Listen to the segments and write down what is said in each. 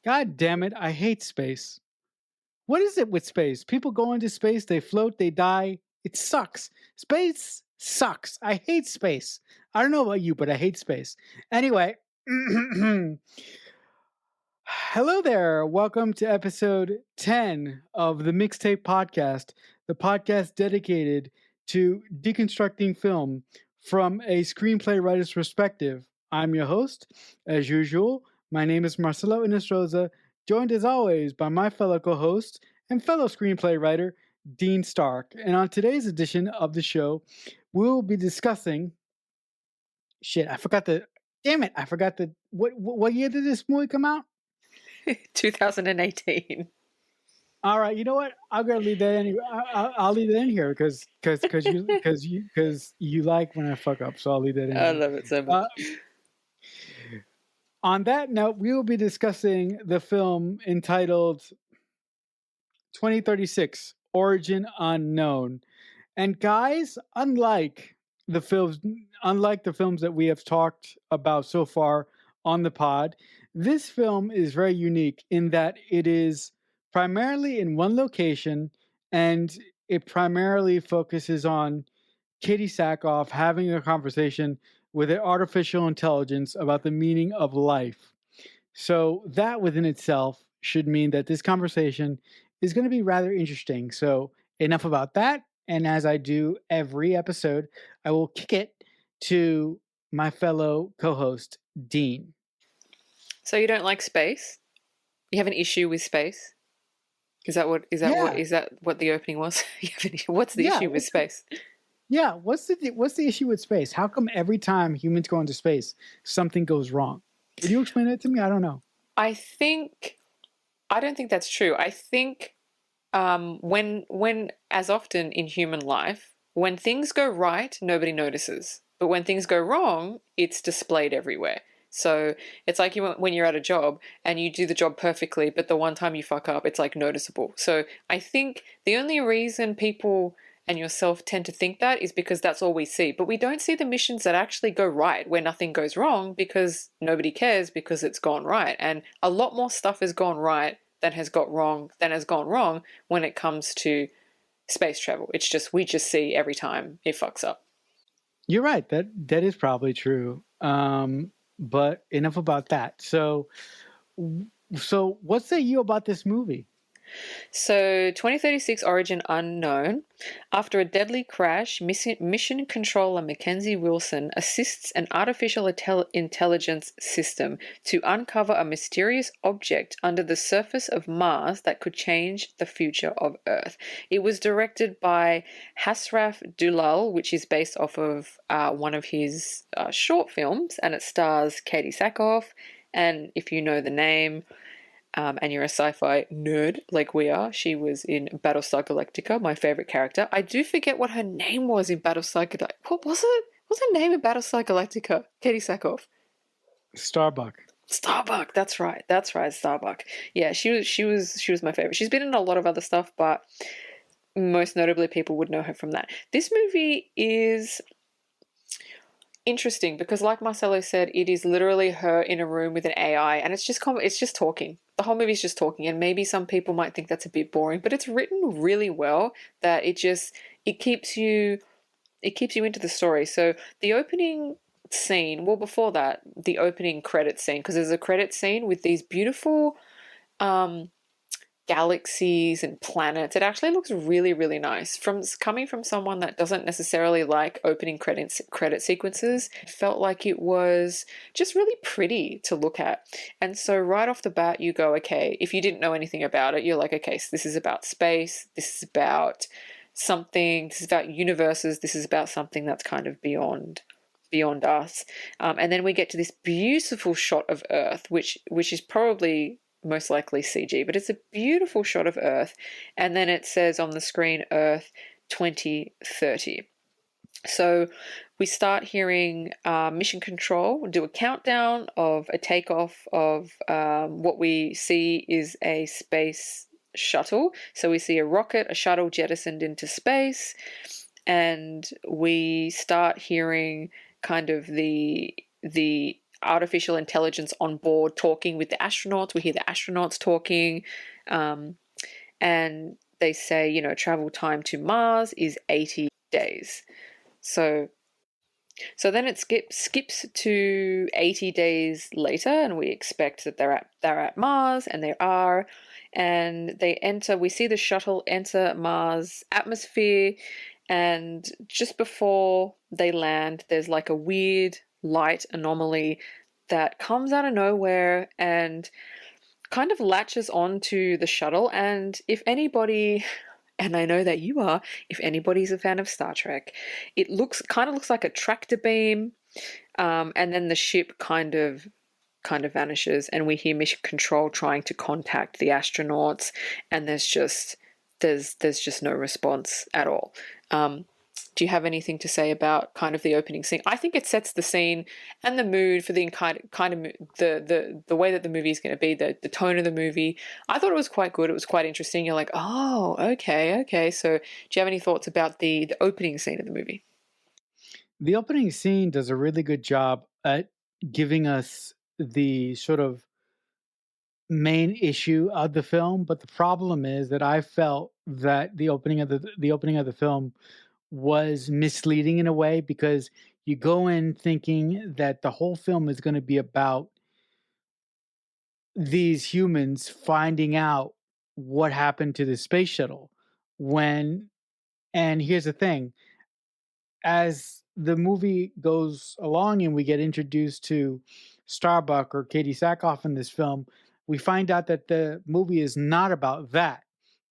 God damn it, I hate space. What is it with space? People go into space, they float, they die. It sucks. Space sucks. I hate space. I don't know about you, but I hate space. Anyway, hello there. Welcome to episode 10 of the Mixtape Podcast, the podcast dedicated to deconstructing film from a screenplay writer's perspective. I'm your host, as usual. My name is Marcelo Inestroza, joined as always by my fellow co-host and fellow screenplay writer, Dean Stark. And on today's edition of the show, we'll be discussing... Shit, I forgot the... Damn it, I forgot the... What year did this movie come out? 2018. All right, you know what? I'm gonna leave that in. I'll leave it in here because you like when I fuck up, so I'll leave that in. I love it so much. On that note, we will be discussing the film entitled 2036: Origin Unknown. And guys, unlike the films that we have talked about so far on the pod, this film is very unique in that it is primarily in one location, and it primarily focuses on Katie Sackhoff having a conversation with an artificial intelligence about the meaning of life. So that within itself should mean that this conversation is going to be rather interesting. So enough about that. And as I do every episode, I will kick it to my fellow co-host, Dean. So you don't like space? You have an issue with space? Is that what the opening was? What's the issue with space? Yeah, what's the issue with space? How come every time humans go into space, something goes wrong? Can you explain it to me? I don't know. I don't think that's true. I think when as often in human life, when things go right, nobody notices. But when things go wrong, it's displayed everywhere. So it's like when you're at a job and you do the job perfectly, but the one time you fuck up, it's like noticeable. So I think the only reason people and yourself tend to think that is because that's all we see. But we don't see the missions that actually go right, where nothing goes wrong because nobody cares because it's gone right. And a lot more stuff has gone right than has gone wrong when it comes to space travel. It's just we just see every time it fucks up. You're right. That is probably true. But enough about that. So what say you about this movie? So 2036 Origin Unknown. After a deadly crash, mission controller Mackenzie Wilson assists an artificial intelligence system to uncover a mysterious object under the surface of Mars that could change the future of Earth. It was directed by Hasraf Dulal, which is based off of one of his short films, and it stars Katie Sackhoff. And if you know the name, and you're a sci-fi nerd like we are, she was in Battlestar Galactica, my favorite character. I do forget what her name was in Battlestar Galactica. What was it? What's her name in Battlestar Galactica? Katie Sackhoff. Starbuck, that's right, Starbuck. Yeah, she was my favorite. She's been in a lot of other stuff, but most notably people would know her from that. This movie is interesting because, like Marcelo said, it is literally her in a room with an AI, and it's just talking. The whole movie is just talking, and maybe some people might think that's a bit boring, but it's written really well that it keeps you into the story. So the opening scene, well, before that, the opening credit scene, because there's a credit scene with these beautiful galaxies and planets. It actually looks really, really nice. Coming from someone that doesn't necessarily like opening credit sequences, it felt like it was just really pretty to look at. And so right off the bat, you go, okay, if you didn't know anything about it, you're like, okay, so this is about space, this is about something, this is about universes, this is about something that's kind of beyond us. And then we get to this beautiful shot of Earth, which is probably most likely CG, but it's a beautiful shot of Earth. And then it says on the screen, Earth 2030. So we start hearing mission control do a countdown of a takeoff of what we see is a space shuttle. So we see a rocket, a shuttle jettisoned into space, and we start hearing kind of the artificial intelligence on board talking with the astronauts. We hear the astronauts talking, and they say, you know, travel time to Mars is 80 days. So then it skips to 80 days later, and we expect that they're at Mars, and they are, and they enter. We see the shuttle enter Mars atmosphere, and just before they land, there's like a weird light anomaly that comes out of nowhere and kind of latches onto the shuttle. And if anybody, and I know that you are, if anybody's a fan of Star Trek, it kind of looks like a tractor beam, and then the ship kind of vanishes, and we hear Mission Control trying to contact the astronauts, and there's just no response at all. Do you have anything to say about kind of the opening scene? I think it sets the scene and the mood for the kind of the way that the movie is going to be, the tone of the movie. I thought it was quite good. It was quite interesting. You're like, oh, okay. So, do you have any thoughts about the opening scene of the movie? The opening scene does a really good job at giving us the sort of main issue of the film, but the problem is that I felt that the opening of the film was misleading in a way, because you go in thinking that the whole film is going to be about these humans finding out what happened to the space shuttle. When And here's the thing, as the movie goes along and we get introduced to Starbuck or Katie Sackhoff in this film, we find out that the movie is not about that,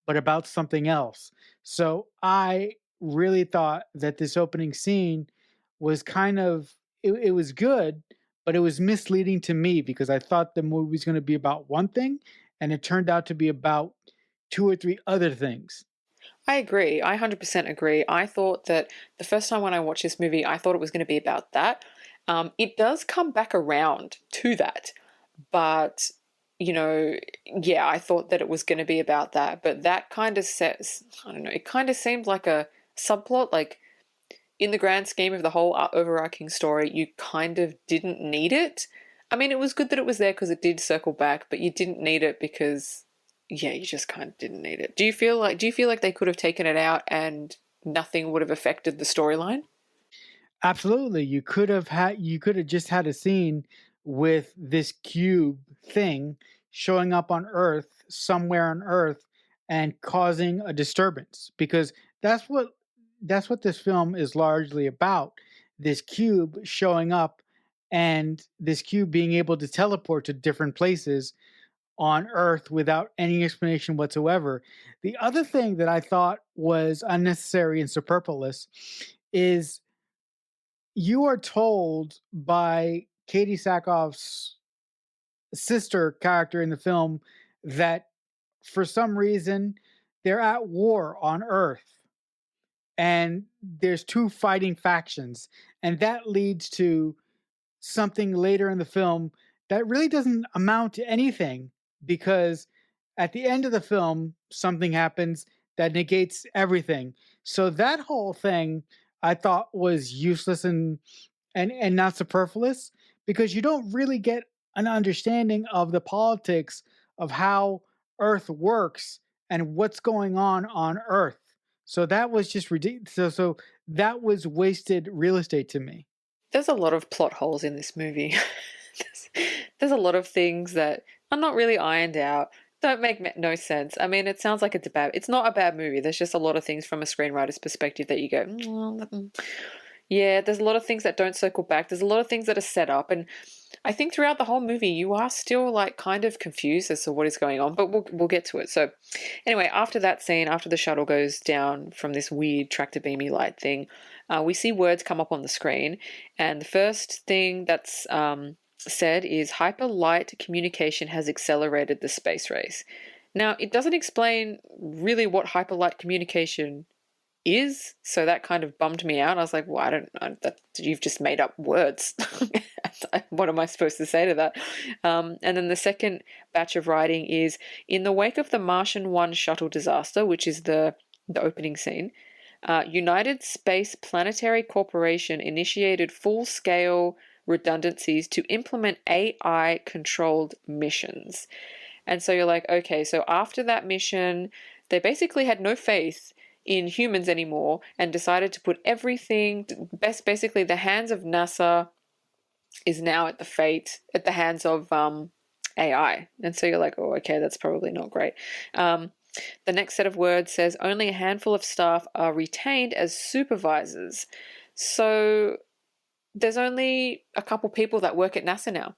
but about something else. So I really thought that this opening scene was it was good, but it was misleading to me, because I thought the movie was going to be about one thing, and it turned out to be about two or three other things. I agree. I 100% agree. I thought that the first time when I watched this movie, I thought it was going to be about that. It does come back around to that, but you know, yeah, I thought that it was going to be about that, but that kind of sets, I don't know, it kind of seemed like a subplot, like in the grand scheme of the whole overarching story, you kind of didn't need it. I mean, it was good that it was there because it did circle back, but you didn't need it because, yeah, you just kind of didn't need it. Do you feel like they could have taken it out and nothing would have affected the storyline? Absolutely. You could have just had a scene with this cube thing showing up on Earth, somewhere on Earth, and causing a disturbance, because that's what this film is largely about. This cube showing up, and this cube being able to teleport to different places on Earth without any explanation whatsoever. The other thing that I thought was unnecessary and superfluous is, you are told by Katie Sackhoff's sister character in the film that for some reason they're at war on Earth, and there's two fighting factions, and that leads to something later in the film that really doesn't amount to anything, because at the end of the film something happens that negates everything. So that whole thing I thought was useless and not superfluous, because you don't really get an understanding of the politics of how Earth works and what's going on Earth. So that was just ridiculous. So that was wasted real estate to me. There's a lot of plot holes in this movie. there's a lot of things that are not really ironed out, don't make no sense. I mean, it sounds like it's not a bad movie. There's just a lot of things from a screenwriter's perspective that you go, yeah, there's a lot of things that don't circle back. There's a lot of things that are set up. And I think throughout the whole movie, you are still like kind of confused as to what is going on, but we'll get to it. So anyway, after that scene, after the shuttle goes down from this weird tractor beamy light thing, we see words come up on the screen. And the first thing that's said is hyperlight communication has accelerated the space race. Now, it doesn't explain really what hyperlight communication is, so that kind of bummed me out. I was like, well, I don't know, that you've just made up words. What am I supposed to say to that? And then the second batch of writing is, in the wake of the Martian 1 shuttle disaster, which is the opening scene, United Space Planetary Corporation initiated full-scale redundancies to implement AI controlled missions. And so you're like, okay, so after that mission, they basically had no faith in humans anymore and decided to put everything, basically the hands of NASA is now at the hands of AI. And so you're like, oh, okay, that's probably not great. The next set of words says only a handful of staff are retained as supervisors. So there's only a couple people that work at NASA now.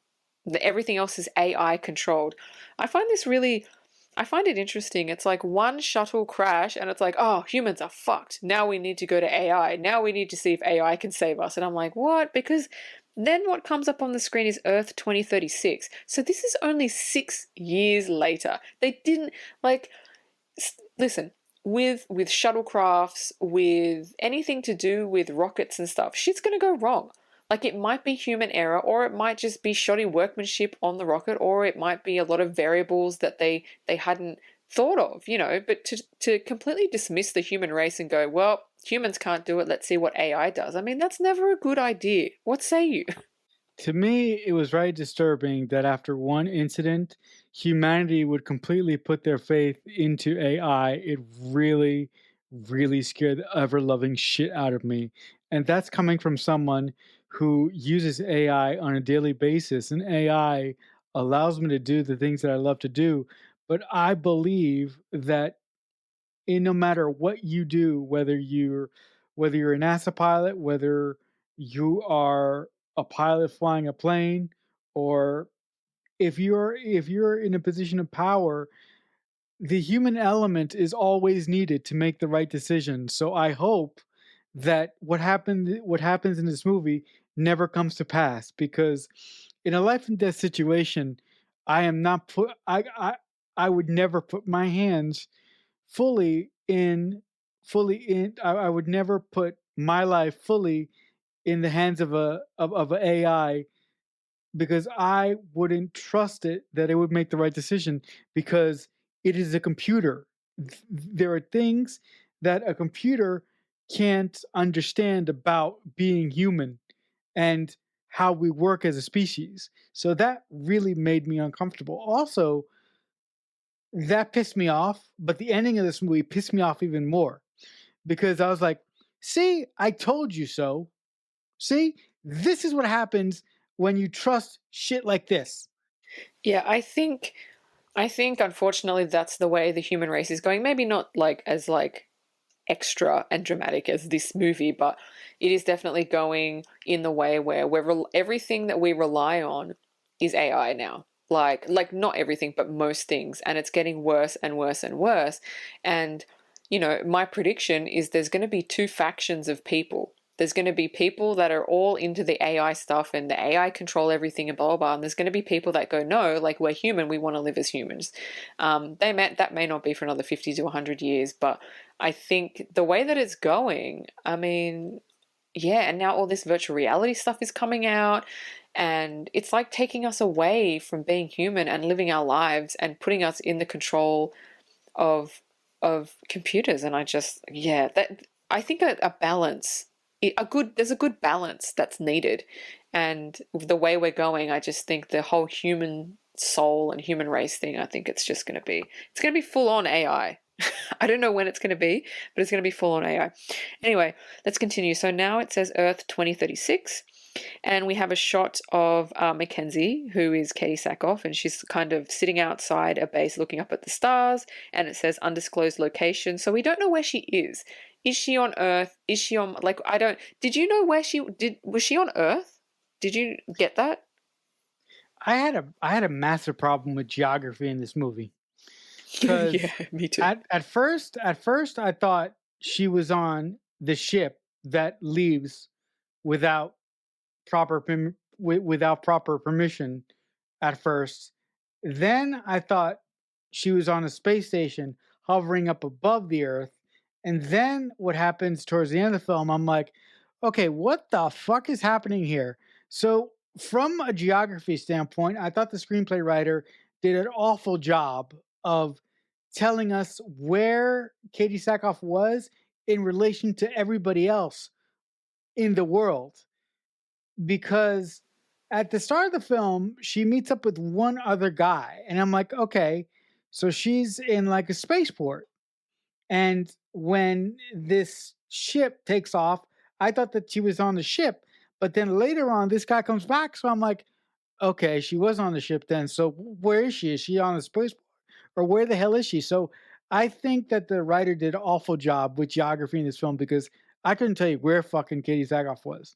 Everything else is AI controlled. I find it interesting. It's like one shuttle crash and it's like, oh, humans are fucked. Now we need to go to AI. Now we need to see if AI can save us. And I'm like, what? Because then what comes up on the screen is Earth 2036. So this is only 6 years later. They didn't, like, listen, with shuttlecrafts, with anything to do with rockets and stuff, shit's going to go wrong. Like, it might be human error, or it might just be shoddy workmanship on the rocket, or it might be a lot of variables that they hadn't thought of, but to completely dismiss the human race and go, well, humans can't do it, let's see what AI does. I mean, that's never a good idea. What say you? To me, it was very disturbing that after one incident, humanity would completely put their faith into AI. It really, really scared the ever loving shit out of me. And that's coming from someone who uses AI on a daily basis. And AI allows me to do the things that I love to do. But I believe that no matter what you do, whether you're a NASA pilot, whether you are a pilot flying a plane, or if you're in a position of power, the human element is always needed to make the right decision. So I hope that what happens in this movie never comes to pass, because in a life and death situation, I am not put I would never put my hands fully in I would never put my life fully in the hands of a AI, because I wouldn't trust it that it would make the right decision, because it is a computer. There are things that a computer can't understand about being human and how we work as a species. So that really made me uncomfortable. Also, that pissed me off, but the ending of this movie pissed me off even more, because I was like, see, I told you so. See, this is what happens when you trust shit like this. Yeah, I think unfortunately that's the way the human race is going. Maybe not like as like extra and dramatic as this movie, but it is definitely going in the way where everything that we rely on is AI now. Like not everything, but most things, and it's getting worse and worse and worse. And my prediction is there's going to be two factions of people. There's going to be people that are all into the AI stuff and the AI control everything and blah, blah, blah. And there's going to be people that go, no, like, we're human. We want to live as humans. That may not be for another 50 to 100 years, but I think the way that it's going, I mean, yeah, and now all this virtual reality stuff is coming out, and it's like taking us away from being human and living our lives and putting us in the control of computers. And I think a balance, there's a good balance that's needed. And the way we're going, I just think the whole human soul and human race thing, I think it's going to be full on AI. I don't know when it's going to be, but it's going to be full on AI. Anyway, let's continue. So now it says Earth 2036. And we have a shot of Mackenzie, who is Katie Sackhoff, and she's kind of sitting outside a base looking up at the stars, and it says undisclosed location. So we don't know where she is. Is she on Earth? Is she on, did you know was she on Earth? Did you get that? I had a massive problem with geography in this movie, because Yeah, me too. at first I thought she was on the ship that leaves without without proper permission at first. Then I thought she was on a space station hovering up above the Earth. And then what happens towards the end of the film, I'm like, okay, what the fuck is happening here? So, from a geography standpoint, I thought the screenplay writer did an awful job of telling us where Katie Sackhoff was in relation to everybody else in the world, because at the start of the film, she meets up with one other guy, and I'm like, okay, so she's in like a spaceport. And when this ship takes off, I thought that she was on the ship, but then later on, this guy comes back, so I'm like, okay, she was on the ship then. So where is she? Is she on the spaceport, or where the hell is she? So I think that the writer did an awful job with geography in this film because I couldn't tell you where fucking Katie Sackhoff was.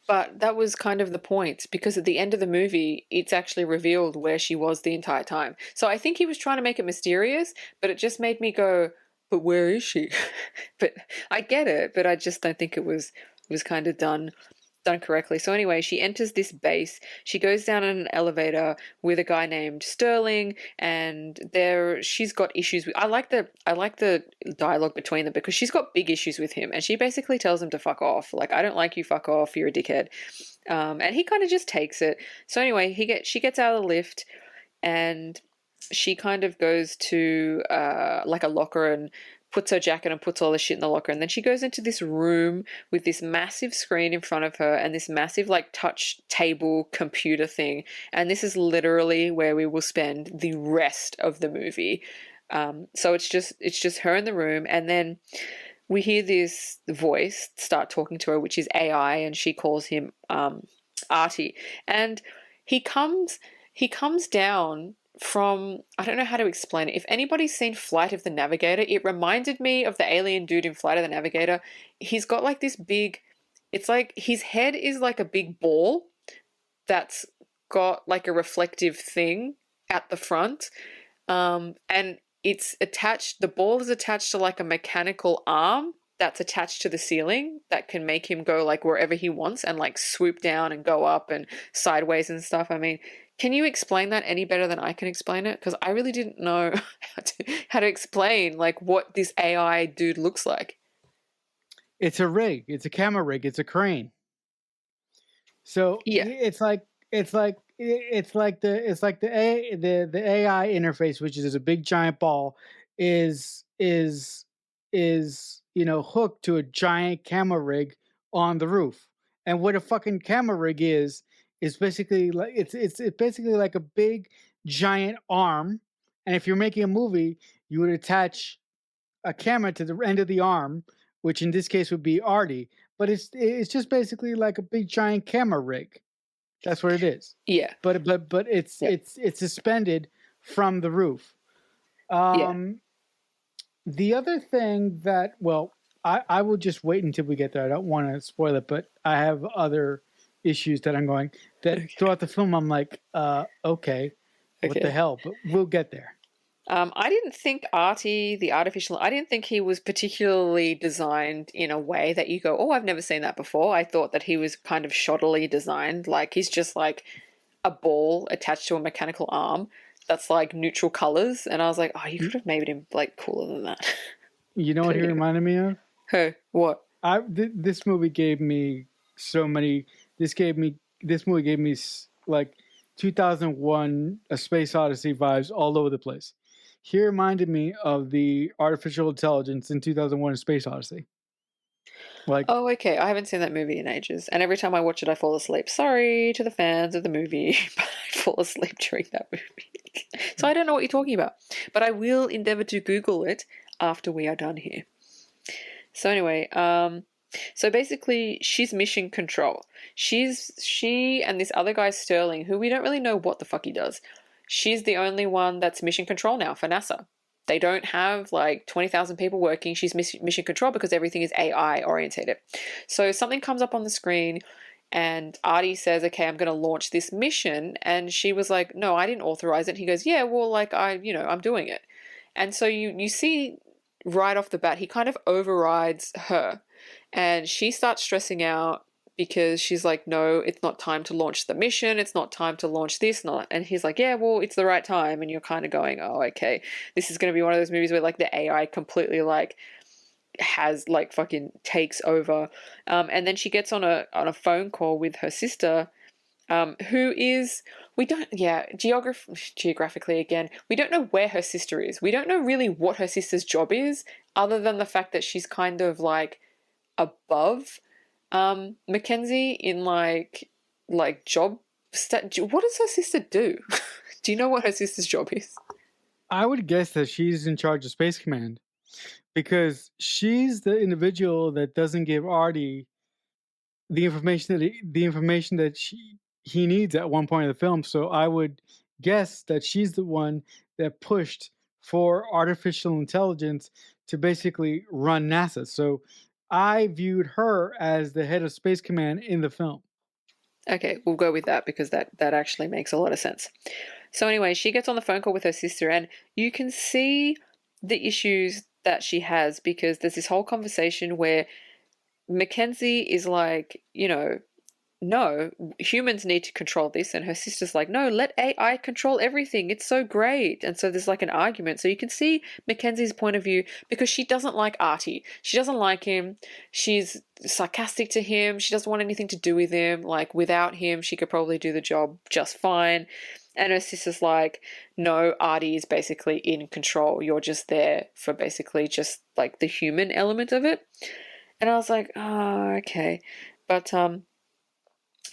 But that was kind of the point, because at the end of the movie, it's actually revealed where she was the entire time. So I think he was trying to make it mysterious, but it just made me go, but where is she? But I get it, but I just don't think it was kind of done correctly. So anyway, she enters this base. She goes down in an elevator with a guy named Sterling, and there she's got issues with. I like the dialogue between them because she's got big issues with him, and she basically tells him to fuck off. Like, I don't like you, fuck off, you're a dickhead. And he kind of just takes it. So anyway, she gets out of the lift, and she kind of goes to like a locker and puts her jacket and puts all the shit in the locker. And then she goes into this room with this massive screen in front of her and this massive like touch table computer thing. And this is literally where we will spend the rest of the movie. So it's just her in the room, and then we hear this voice start talking to her, which is AI, and she calls him Artie. And he comes down from, I don't know how to explain it. If anybody's seen Flight of the Navigator, it reminded me of the alien dude in Flight of the Navigator. He's got like this big, it's like his head is like a big ball that's got like a reflective thing at the front. And it's attached, the ball is attached to like a mechanical arm that's attached to the ceiling that can make him go like wherever he wants and like swoop down and go up and sideways and stuff. I mean, can you explain that any better than I can explain it? Because I really didn't know how to explain like what this AI dude looks like. It's a rig. It's a camera rig. It's a crane. So Yeah. the AI interface, which is a big giant ball, is hooked to a giant camera rig on the roof. And what a fucking camera rig is basically like it's basically like a big giant arm. And if you're making a movie, you would attach a camera to the end of the arm, which in this case would be ARTI. But it's just basically like a big giant camera rig. That's what it is. Yeah. But it's Yeah. it's suspended from the roof. Yeah. The other thing that, well, I will just wait until we get there. I don't want to spoil it, but I have other issues that I'm going that throughout the film I'm like, okay, what the hell? But we'll get there. I didn't think Artie, the artificial, I didn't think he was particularly designed in a way that you go, oh, I've never seen that before. I thought that he was kind of shoddily designed. Like, he's just like a ball attached to a mechanical arm that's like neutral colors. And I was like, oh, you could have made him like cooler than that. You know what he reminded me of? Who? What? This movie gave me so many. This movie gave me like 2001: A Space Odyssey vibes all over the place. He reminded me of the artificial intelligence in 2001: A Space Odyssey. Like, Oh, okay. I haven't seen that movie in ages. And every time I watch it, I fall asleep. Sorry to the fans of the movie, but I fall asleep during that movie. So I don't know what you're talking about. But I will endeavor to Google it after we are done here. So anyway, so basically she's mission control. She and this other guy, Sterling, who we don't really know what the fuck he does. She's the only one that's mission control now for NASA. They don't have like 20,000 people working. She's mission control because everything is AI orientated. So something comes up on the screen and Artie says, okay, I'm going to launch this mission. And she was like, no, I didn't authorize it. And he goes, yeah, well, like I'm doing it. And so you see right off the bat, he kind of overrides her and she starts stressing out because she's like, no, it's not time to launch the mission. It's not time to launch this. And he's like, yeah, well, it's the right time. And you're kind of going, oh, okay. This is going to be one of those movies where like the AI completely like has like fucking takes over. And then she gets on a phone call with her sister, who is, geographically again, we don't know where her sister is. We don't know really what her sister's job is other than the fact that she's kind of like above Mackenzie in like like job what does her sister do? Do you know what her sister's job is? I would guess that she's in charge of Space Command because she's the individual that doesn't give Artie the information that he needs at one point in the film. So I would guess that she's the one that pushed for artificial intelligence to basically run NASA. So I viewed her as the head of Space Command in the film. Okay, we'll go with that because that actually makes a lot of sense. So anyway, she gets on the phone call with her sister, and you can see the issues that she has because there's this whole conversation where Mackenzie is like, no, humans need to control this. And her sister's like, no, let AI control everything. It's so great. And so there's like an argument. So you can see Mackenzie's point of view because she doesn't like Artie. She doesn't like him. She's sarcastic to him. She doesn't want anything to do with him. Like without him, she could probably do the job just fine. And her sister's like, no, Artie is basically in control. You're just there for basically just like the human element of it. And I was like, oh, okay. But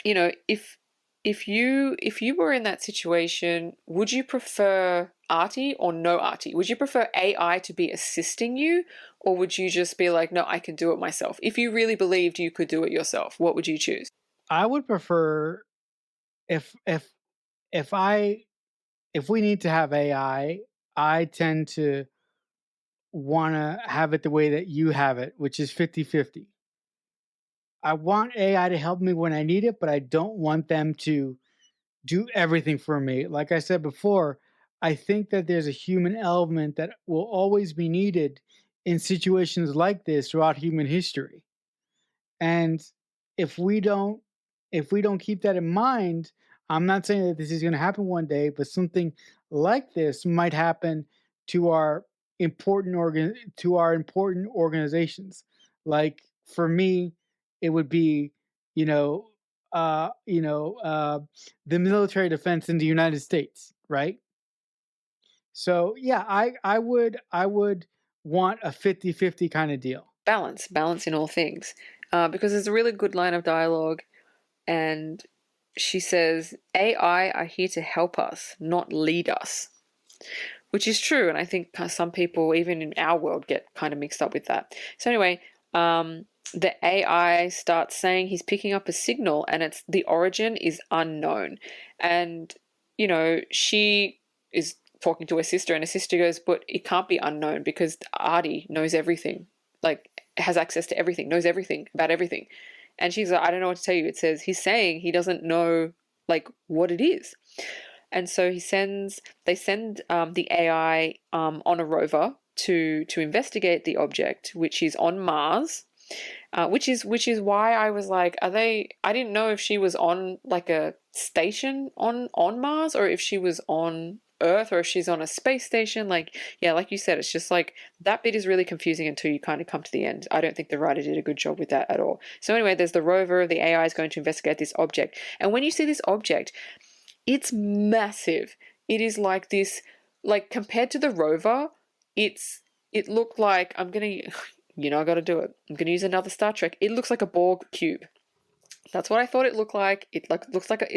if you were in that situation, would you prefer Artie or no Artie? Would you prefer AI to be assisting you, or would you just be like, no, I can do it myself? If you really believed you could do it yourself, what would you choose? I would prefer if we need to have AI, I tend to want to have it the way that you have it, which is 50-50. I want AI to help me when I need it, but I don't want them to do everything for me. Like I said before, I think that there's a human element that will always be needed in situations like this throughout human history. And if we don't keep that in mind, I'm not saying that this is going to happen one day, but something like this might happen to our important organizations. Like for me, it would be, you know, the military defense in the United States, right? So yeah, I would want a 50-50 kind of deal. Balance in all things. Because there's a really good line of dialogue, and she says, AI are here to help us, not lead us. Which is true, and I think some people, even in our world, get kind of mixed up with that. So anyway, the AI starts saying he's picking up a signal, and it's the origin is unknown. And she is talking to her sister, and her sister goes, but it can't be unknown because Artie knows everything, like has access to everything, knows everything about everything. And she's like, I don't know what to tell you. It says he's saying he doesn't know like what it is. And so they send the AI on a rover to investigate the object, which is on Mars. Which is why I was like, are they? I didn't know if she was on like a station on Mars, or if she was on Earth, or if she's on a space station. Like, yeah, like you said, it's just like that bit is really confusing until you kind of come to the end. I don't think the writer did a good job with that at all. So anyway, there's the rover. The AI is going to investigate this object, and when you see this object, it's massive. It is like this, like compared to the rover, it looked like I got to do it. I'm gonna use another Star Trek. It looks like a Borg cube. That's what I thought it looked like. It looks like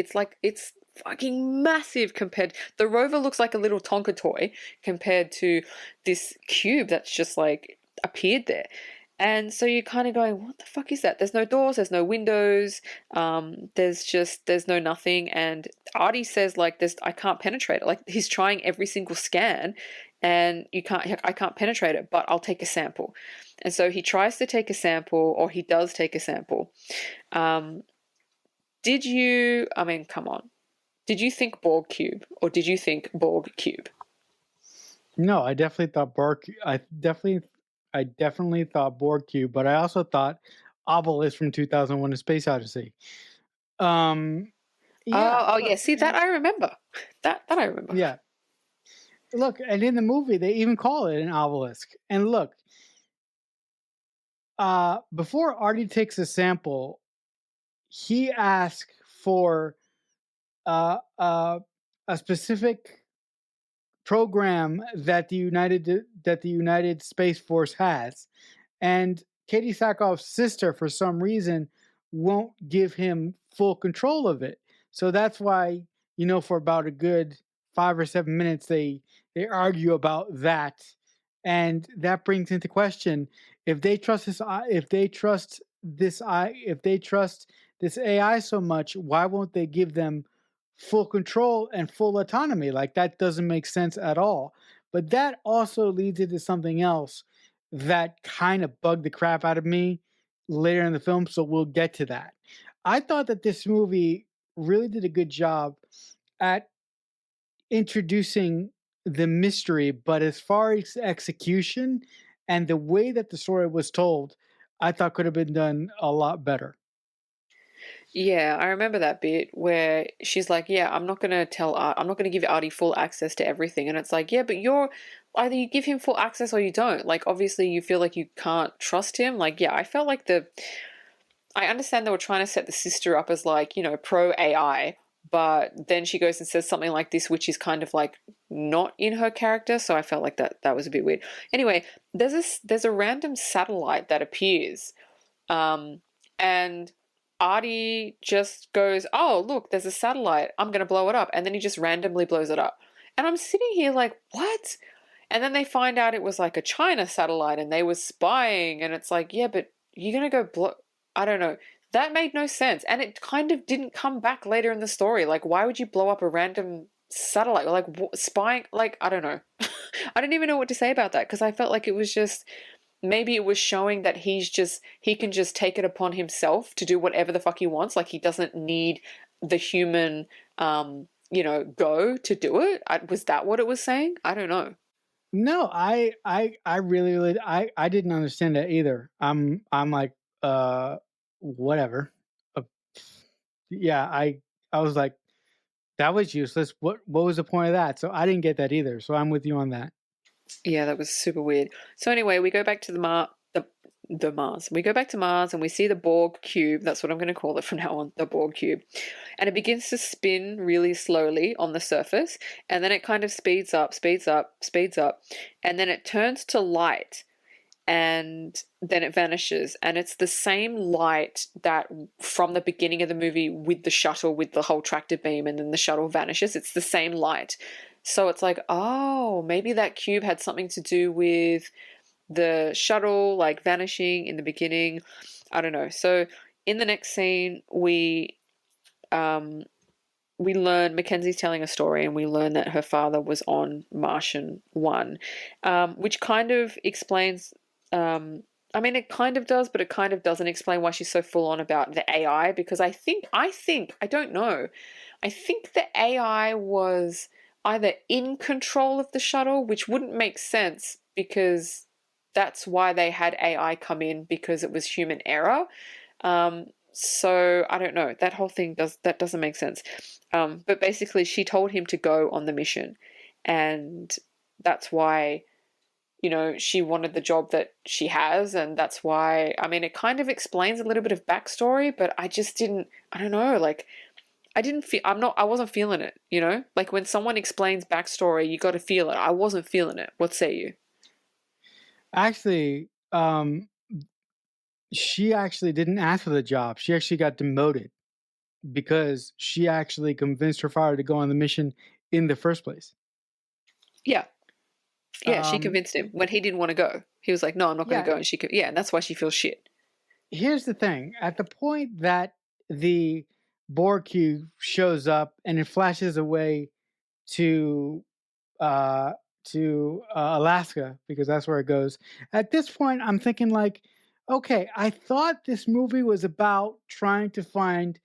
it's fucking massive compared. The rover looks like a little Tonka toy compared to this cube that's just like appeared there. And so you're kind of going, what the fuck is that? There's no doors, there's no windows, there's no nothing. And Artie says like this, I can't penetrate it. Like he's trying every single scan, and I can't penetrate it, but I'll take a sample. And so he tries to take a sample, or he does take a sample. Come on. Did you think Borg cube, or did you think Borg cube? No, I definitely thought Borg. I definitely thought Borg cube, but I also thought obelisk from 2001: A Space Odyssey. Yeah. Oh yeah. See that I remember. That I remember. Yeah. Look, and in the movie they even call it an obelisk. And look, before Artie takes a sample, he asks for a specific program that the United Space Force has, and Katie Sackhoff's sister, for some reason, won't give him full control of it. So that's why, for about a good 5 or 7 minutes, they argue about that, and that brings into question if they trust this AI so much, why won't they give them full control and full autonomy? Like, that doesn't make sense at all. But that also leads into something else that kind of bugged the crap out of me later in the film, so we'll get to that. I thought that this movie really did a good job at introducing the mystery, but as far as execution and the way that the story was told, I thought could have been done a lot better. Yeah, I remember that bit where she's like, "Yeah, I'm not gonna I'm not gonna give Artie full access to everything," and it's like, "Yeah, but you're either you give him full access or you don't. Like, obviously, you feel like you can't trust him." Like, yeah, I felt like I understand they were trying to set the sister up as like, pro AI, but then she goes and says something like this, which is kind of like not in her character. So I felt like that was a bit weird. Anyway, there's a random satellite that appears, and Artie just goes, "Oh, look, there's a satellite. I'm going to blow it up." And then he just randomly blows it up. And I'm sitting here like, what? And then they find out it was like a China satellite and they were spying. And it's like, yeah, but you're going to go blow. I don't know. That made no sense. And it kind of didn't come back later in the story. Like, why would you blow up a random satellite? Like, spying? Like, I don't know. I don't even know what to say about that because I felt like it was just maybe it was showing that he can just take it upon himself to do whatever the fuck he wants. Like he doesn't need the human, go to do it. Was that what it was saying? I don't know. No, I really, I didn't understand that either. I'm like, whatever. Uh, yeah, I was like, that was useless. What was the point of that? So I didn't get that either. So I'm with you on that. Yeah, that was super weird. So anyway, we go back to the Mars. We go back to Mars and we see the Borg cube. That's what I'm going to call it from now on, the Borg cube. And it begins to spin really slowly on the surface, and then it kind of speeds up, speeds up, speeds up, and then it turns to light, and then it vanishes. And it's the same light that from the beginning of the movie with the shuttle, with the whole tractor beam, and then the shuttle vanishes. It's the same light. So it's like, oh, maybe that cube had something to do with the shuttle like vanishing in the beginning. I don't know. So in the next scene, we learn Mackenzie's telling a story, and we learn that her father was on Martian 1, which kind of explains. I mean, it kind of does, but it kind of doesn't explain why she's so full on about the AI. Because I think I don't know. I think the AI was either in control of the shuttle, which wouldn't make sense because that's why they had AI come in, because it was human error. So I don't know. That whole thing doesn't make sense. But basically, she told him to go on the mission, and that's why she wanted the job that she has, and that's why. I mean, it kind of explains a little bit of backstory, but I just didn't. I don't know. Like, I didn't feel. I wasn't feeling it. Like when someone explains backstory, you got to feel it. I wasn't feeling it. What say you? Actually, she actually didn't ask for the job. She actually got demoted because she actually convinced her father to go on the mission in the first place. Yeah. Yeah, she Um, convinced him when he didn't want to go. He was like, "No, I'm not going to yeah, go," and she could. Yeah, and that's why she feels shit. here's the thing. At the point that the Borg cube shows up and it flashes away to uh, Alaska, because that's where it goes. At this point, I'm thinking like, okay, I thought this movie was about trying to find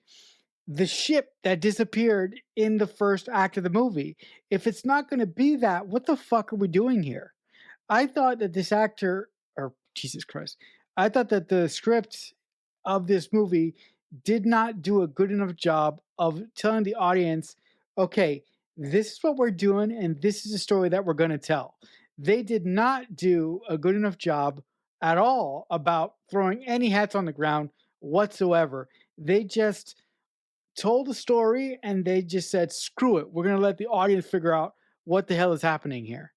the ship that disappeared in the first act of the movie. If it's not going to be that, what the fuck are we doing here? I thought that this actor, or Jesus Christ, I thought that the script of this movie did not do a good enough job of telling the audience, okay, this is what we're doing, and this is the story that we're going to tell. They did not do a good enough job at all about throwing any hats on the ground whatsoever. They just told a story and they just said, screw it, we're going to let the audience figure out what the hell is happening here.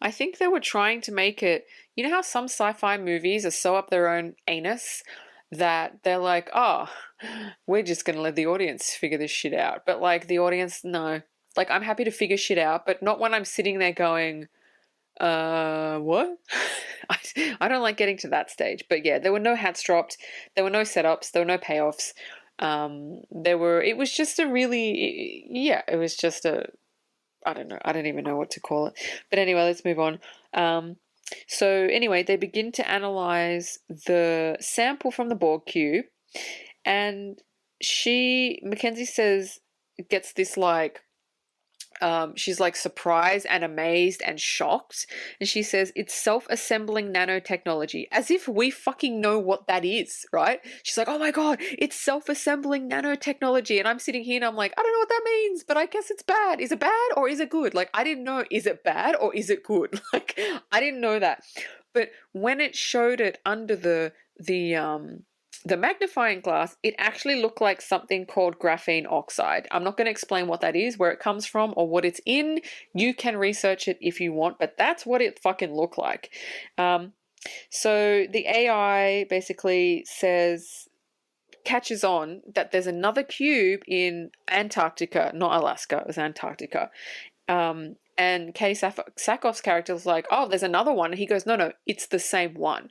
I think they were trying to make it. You know how some sci-fi movies are so up their own anus that they're like, oh, we're just going to let the audience figure this shit out. But like the audience, no. Like I'm happy to figure shit out, but not when I'm sitting there going, what? I don't like getting to that stage. But yeah, there were no hats dropped. There were no setups. There were no payoffs. It was just a really, yeah, it was just a, I don't know. I don't even know what to call it. But anyway, let's move on. So anyway, they begin to analyze the sample from the Borg cube, and Mackenzie says, gets this like, she's like surprised and amazed and shocked. And she says, it's self-assembling nanotechnology, as if we fucking know what that is, right? She's like, oh my God, it's self-assembling nanotechnology. And I'm sitting here and I'm like, I don't know what that means, but I guess it's bad. Is it bad or is it good? Like, I didn't know, is it bad or is it good? Like, I didn't know that. But when it showed it under the magnifying glass, it actually looked like something called graphene oxide. I'm not going to explain what that is, where it comes from, or what it's in. You can research it if you want, but that's what it fucking looked like. So the AI basically catches on that there's another cube in Antarctica, not Alaska, it was Antarctica. And Katie Sackhoff's character is like, oh, there's another one. And he goes, no, it's the same one.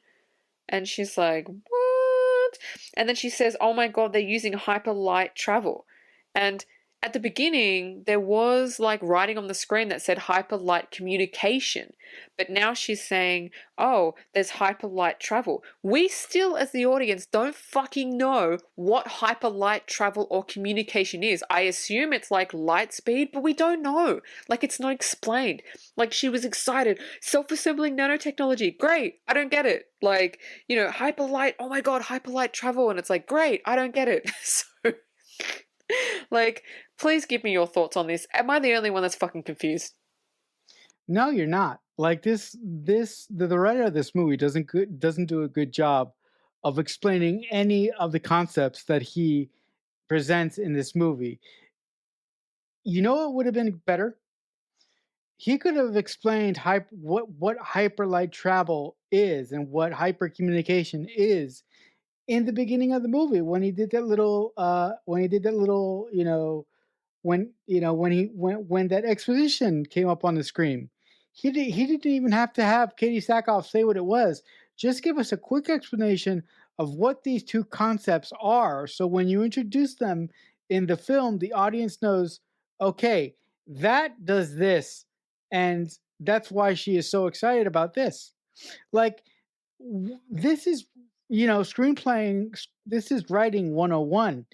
And she's like, what? And then she says, oh my God, they're using hyperlight travel. And at the beginning, there was like writing on the screen that said hyperlight communication. But now she's saying, oh, there's hyperlight travel. We still, as the audience, don't fucking know what hyperlight travel or communication is. I assume it's like light speed, but we don't know. Like, it's not explained. Like, she was excited. Self-assembling nanotechnology. Great. I don't get it. Like, hyperlight. Oh my God, hyperlight travel. And it's like, great. I don't get it. So, like, please give me your thoughts on this. Am I the only one that's fucking confused? No, you're not. Like the writer of this movie doesn't do a good job of explaining any of the concepts that he presents in this movie. You know what would have been better? He could have explained what hyperlight travel is and what hypercommunication is in the beginning of the movie when he did that little when that exposition came up on the screen. He didn't even have to have Katie Sackhoff say what it was. Just give us a quick explanation of what these two concepts are, so when you introduce them in the film, the audience knows, okay, that does this, and that's why she is so excited about this. Like, this is screenplaying. This is writing 101,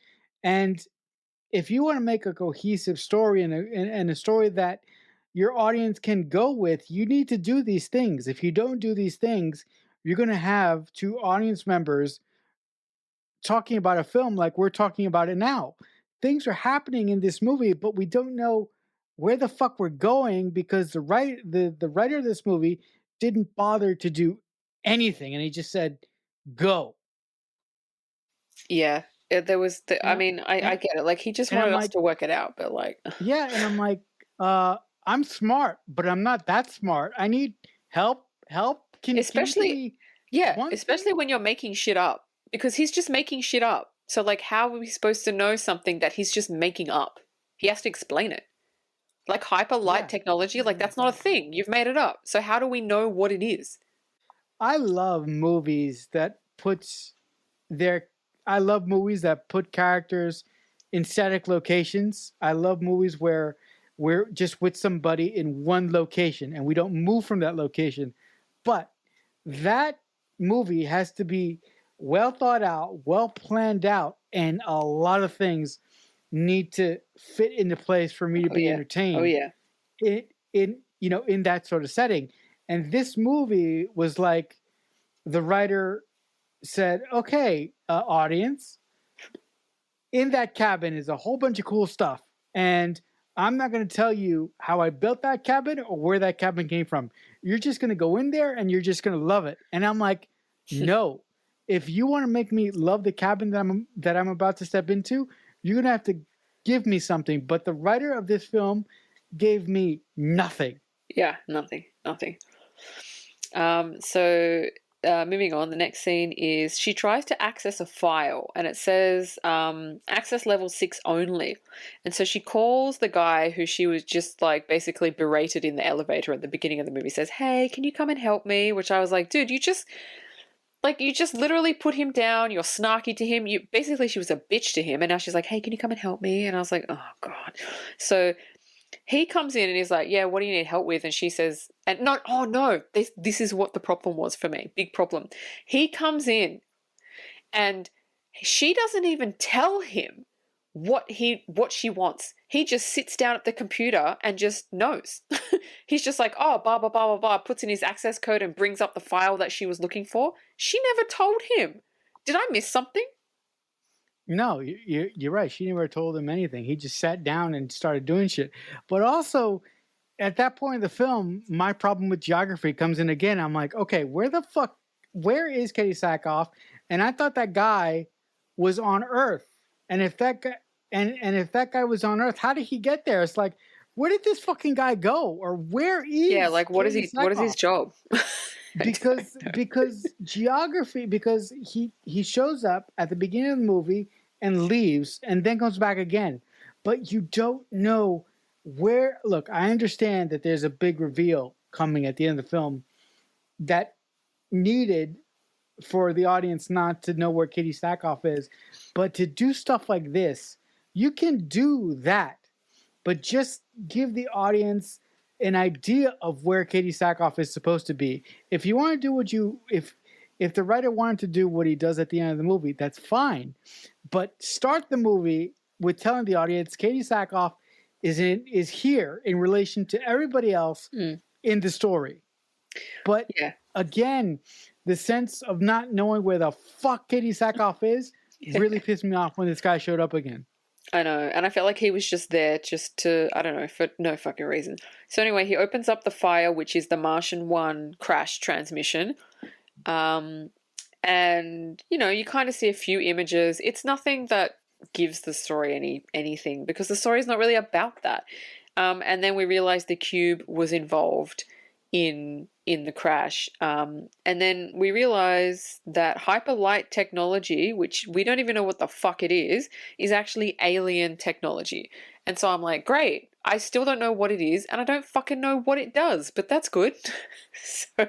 and if you want to make a cohesive story and a story that your audience can go with, you need to do these things. If you don't do these things, you're going to have two audience members talking about a film like we're talking about it now. Things are happening in this movie, but we don't know where the fuck we're going because the writer of this movie didn't bother to do anything, and he just said, "Go." Yeah. There was, I mean, I get it. Like, he just wanted us to work it out, but like. Yeah, and I'm like, I'm smart, but I'm not that smart. I need help. Especially when you're making shit up, because he's just making shit up. So like, how are we supposed to know something that he's just making up? He has to explain it. Like hyper light technology, like that's not a thing. You've made it up. So how do we know what it is? I love movies that put characters in static locations. I love movies where we're just with somebody in one location and we don't move from that location. But that movie has to be well thought out, well planned out, and a lot of things need to fit into place for me to be entertained. Oh yeah. In that sort of setting. And this movie was like, the writer said, okay, audience, in that cabin is a whole bunch of cool stuff. And I'm not going to tell you how I built that cabin or where that cabin came from. You're just going to go in there and you're just going to love it. And I'm like, no, if you want to make me love the cabin that I'm about to step into, you're going to have to give me something. But the writer of this film gave me nothing. Yeah, nothing. So moving on, the next scene is she tries to access a file and it says access level 6 only. And so she calls the guy who she was just like basically berated in the elevator at the beginning of the movie, says, "Hey, can you come and help me?" Which I was like, dude, you just literally put him down. You're snarky to him. She was a bitch to him. And now she's like, "Hey, can you come and help me?" And I was like, oh God. So he comes in and he's like, "Yeah, what do you need help with?" And she says, and no, oh no, this is what the problem was for me. Big problem. He comes in and she doesn't even tell him what she wants. He just sits down at the computer and just knows. He's just like, "Oh, blah, blah, blah, blah, blah," puts in his access code and brings up the file that she was looking for. She never told him. Did I miss something? No, you're right. She never told him anything. He just sat down and started doing shit. But also, at that point in the film, my problem with geography comes in again. I'm like, okay, where is Katie Sackhoff? And I thought that guy was on Earth. And if that guy, and if that guy was on Earth, how did he get there? It's like, where did this fucking guy go? Or where is what is his job? because geography, because he shows up at the beginning of the movie and leaves and then comes back again, but you don't know where. Look, I understand that there's a big reveal coming at the end of the film that needed for the audience not to know where Katie Sackhoff is, but to do stuff like this, you can do that, but just give the audience an idea of where Katie Sackhoff is supposed to be. If you want to do if the writer wanted to do what he does at the end of the movie, that's fine. But start the movie with telling the audience Katie Sackhoff is here in relation to everybody else in the story. But again, the sense of not knowing where the fuck Katie Sackhoff is really pissed me off when this guy showed up again. I know, and I felt like he was just there just to, I don't know, for no fucking reason. So anyway, he opens up the file, which is the Martian 1 crash transmission. And, you kind of see a few images. It's nothing that gives the story anything because the story is not really about that. And then we realize the cube was involved in the crash. And then we realize that hyperlight technology, which we don't even know what the fuck it is actually alien technology. And so I'm like, great. I still don't know what it is, and I don't fucking know what it does, but that's good. So,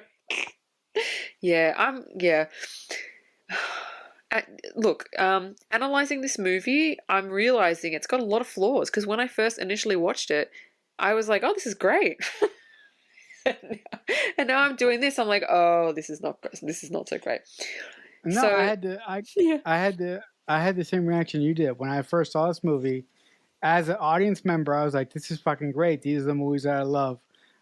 look, analyzing this movie, I'm realizing it's got a lot of flaws because when I first initially watched it, I was like, oh, this is great. And now I'm doing this. I'm like, oh, this is not so great. No, so, I had the same reaction you did when I first saw this movie. As an audience member, I was like, this is fucking great. These are the movies that I love.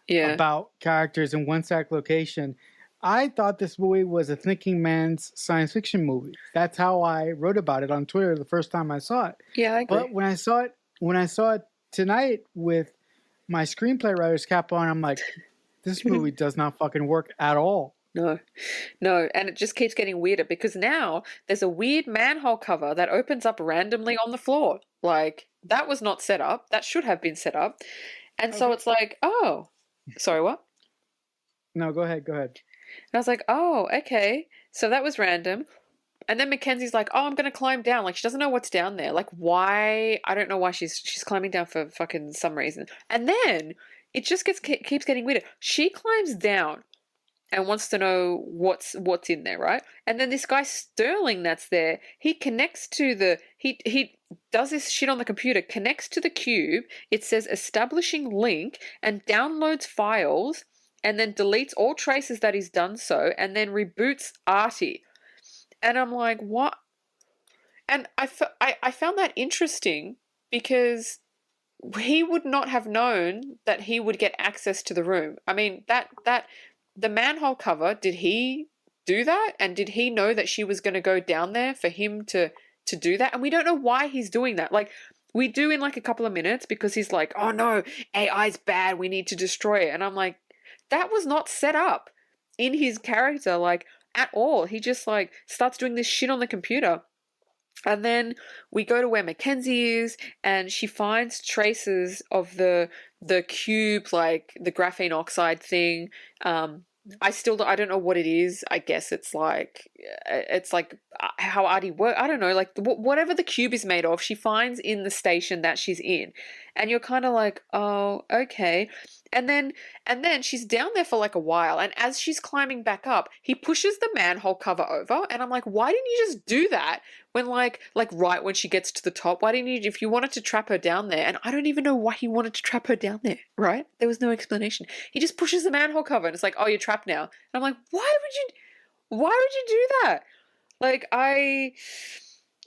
Yeah. About characters in one stack location. I thought this movie was a thinking man's science fiction movie. That's how I wrote about it on Twitter the first time I saw it. Yeah, I agree. But when I saw it tonight with my screenplay writer's cap on, I'm like, this movie does not fucking work at all. No, and it just keeps getting weirder because now there's a weird manhole cover that opens up randomly on the floor. Like, that was not set up. That should have been set up. And so it's like, oh, sorry, what? No, go ahead. And I was like, oh, okay. So that was random. And then Mackenzie's like, oh, I'm going to climb down. Like, she doesn't know what's down there. Like, why? I don't know why she's climbing down for fucking some reason. And then it just keeps getting weirder. She climbs down and wants to know what's in there, right? And then this guy Sterling that's there, he connects to he does this shit on the computer, connects to the cube. It says establishing link and downloads files and then deletes all traces that he's done so and then reboots ARTI. And I'm like, what? And I found that interesting because he would not have known that he would get access to the room. I mean, that the manhole cover, did he do that? And did he know that she was going to go down there for him to do that? And we don't know why he's doing that. Like, we do in like a couple of minutes because he's like, oh no, AI's bad, we need to destroy it. And I'm like, that was not set up in his character, like, at all. He just like starts doing this shit on the computer. And then we go to where Mackenzie is and she finds traces of the cube, like the graphene oxide thing, I don't know what it is. I guess it's like how ARTI work. I don't know, like whatever the cube is made of, she finds in the station that she's in, and you're kind of like, oh, okay. And then she's down there for like a while, and as she's climbing back up, he pushes the manhole cover over, and I'm like, why didn't you just do that when like right when she gets to the top? Why didn't you, if you wanted to trap her down there? And I don't even know why he wanted to trap her down there, right? There was no explanation. He just pushes the manhole cover and it's like, oh, you're trapped now. And I'm like, why would you do that? Like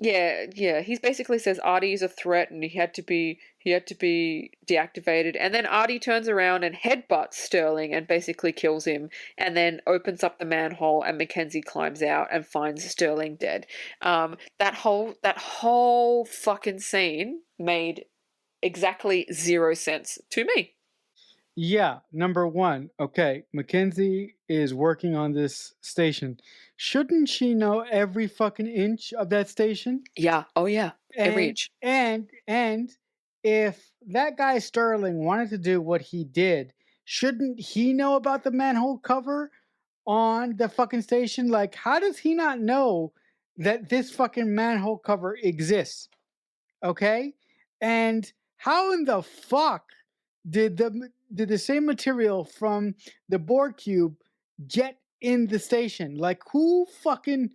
yeah, he basically says ARTI is a threat and he had to be deactivated. And then ARTI turns around and headbutts Sterling and basically kills him, and then opens up the manhole, and Mackenzie climbs out and finds Sterling dead. That whole fucking scene made exactly 0 sense to me. Yeah, number one, okay, Mackenzie is working on this station. Shouldn't she know every fucking inch of that station? Yeah. Oh yeah. Every inch. And if that guy Sterling wanted to do what he did, shouldn't he know about the manhole cover on the fucking station? Like, how does he not know that this fucking manhole cover exists? Okay? And how in the fuck did the same material from the board cube get in the station? Like, who fucking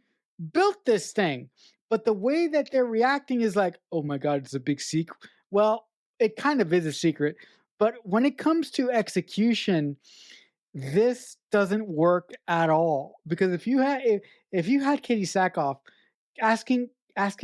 built this thing? But the way that they're reacting is like, oh my god, it's a big secret. Well, it kind of is a secret, but when it comes to execution, this doesn't work at all. Because if you had Katie Sackhoff asking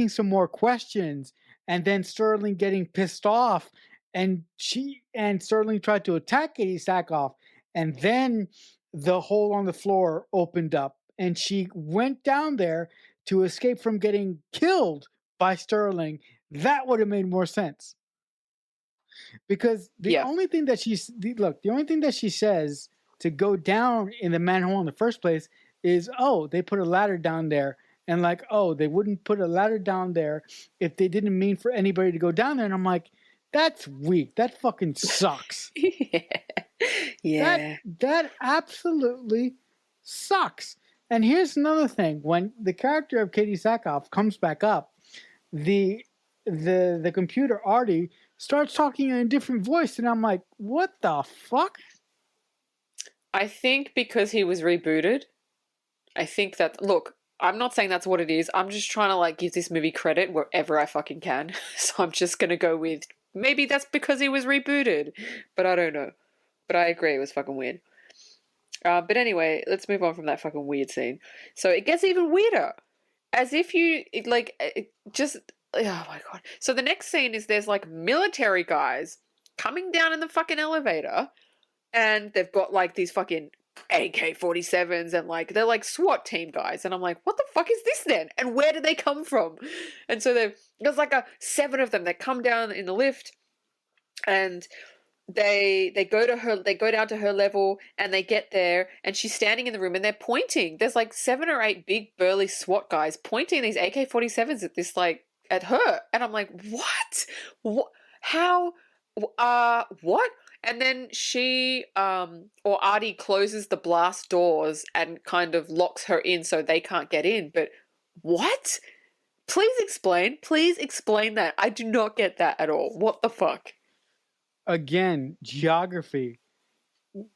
some more questions, and then Sterling getting pissed off, and Sterling tried to attack Katie Sackhoff, and then the hole on the floor opened up, and she went down there to escape from getting killed by Sterling, that would have made more sense. Because the only thing that she says to go down in the manhole in the first place is, oh, they put a ladder down there. And like, oh, they wouldn't put a ladder down there if they didn't mean for anybody to go down there. And I'm like, that's weak. That fucking sucks. Yeah. That absolutely sucks. And here's another thing. When the character of Katie Sackhoff comes back up, the computer ARTI starts talking in a different voice, and I'm like, what the fuck? I think because he was rebooted. I think that, look, I'm not saying that's what it is. I'm just trying to like give this movie credit wherever I fucking can. So I'm just going to go with maybe that's because he was rebooted. But I don't know. But I agree, it was fucking weird. But anyway, let's move on from that fucking weird scene. So it gets even weirder. As if oh my god. So the next scene is there's like military guys coming down in the fucking elevator, and they've got like these fucking AK-47s, and like they're like SWAT team guys, and I'm like, what the fuck is this then? And where did they come from? And so there's like 7 of them that come down in the lift, and they go down to her level, and they get there, and she's standing in the room, and they're pointing. There's like 7 or 8 big burly SWAT guys pointing these AK-47s at this at her, and I'm like, what? How? What? And then she, or ARTI closes the blast doors and kind of locks her in so they can't get in. But what? Please explain that. I do not get that at all. What the fuck? Again, geography.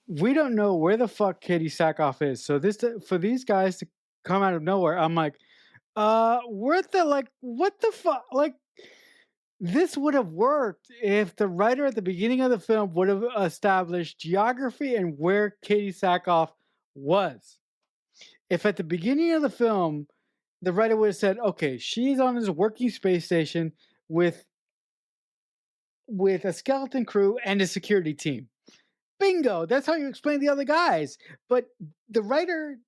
We don't know where the fuck Katie Sackhoff is. So for these guys to come out of nowhere, I'm like, what the fuck? Like, this would have worked if the writer at the beginning of the film would have established geography and where Katie Sackhoff was. If at the beginning of the film, the writer would have said, okay, she's on this working space station with a skeleton crew and a security team. Bingo! That's how you explain the other guys. But the writer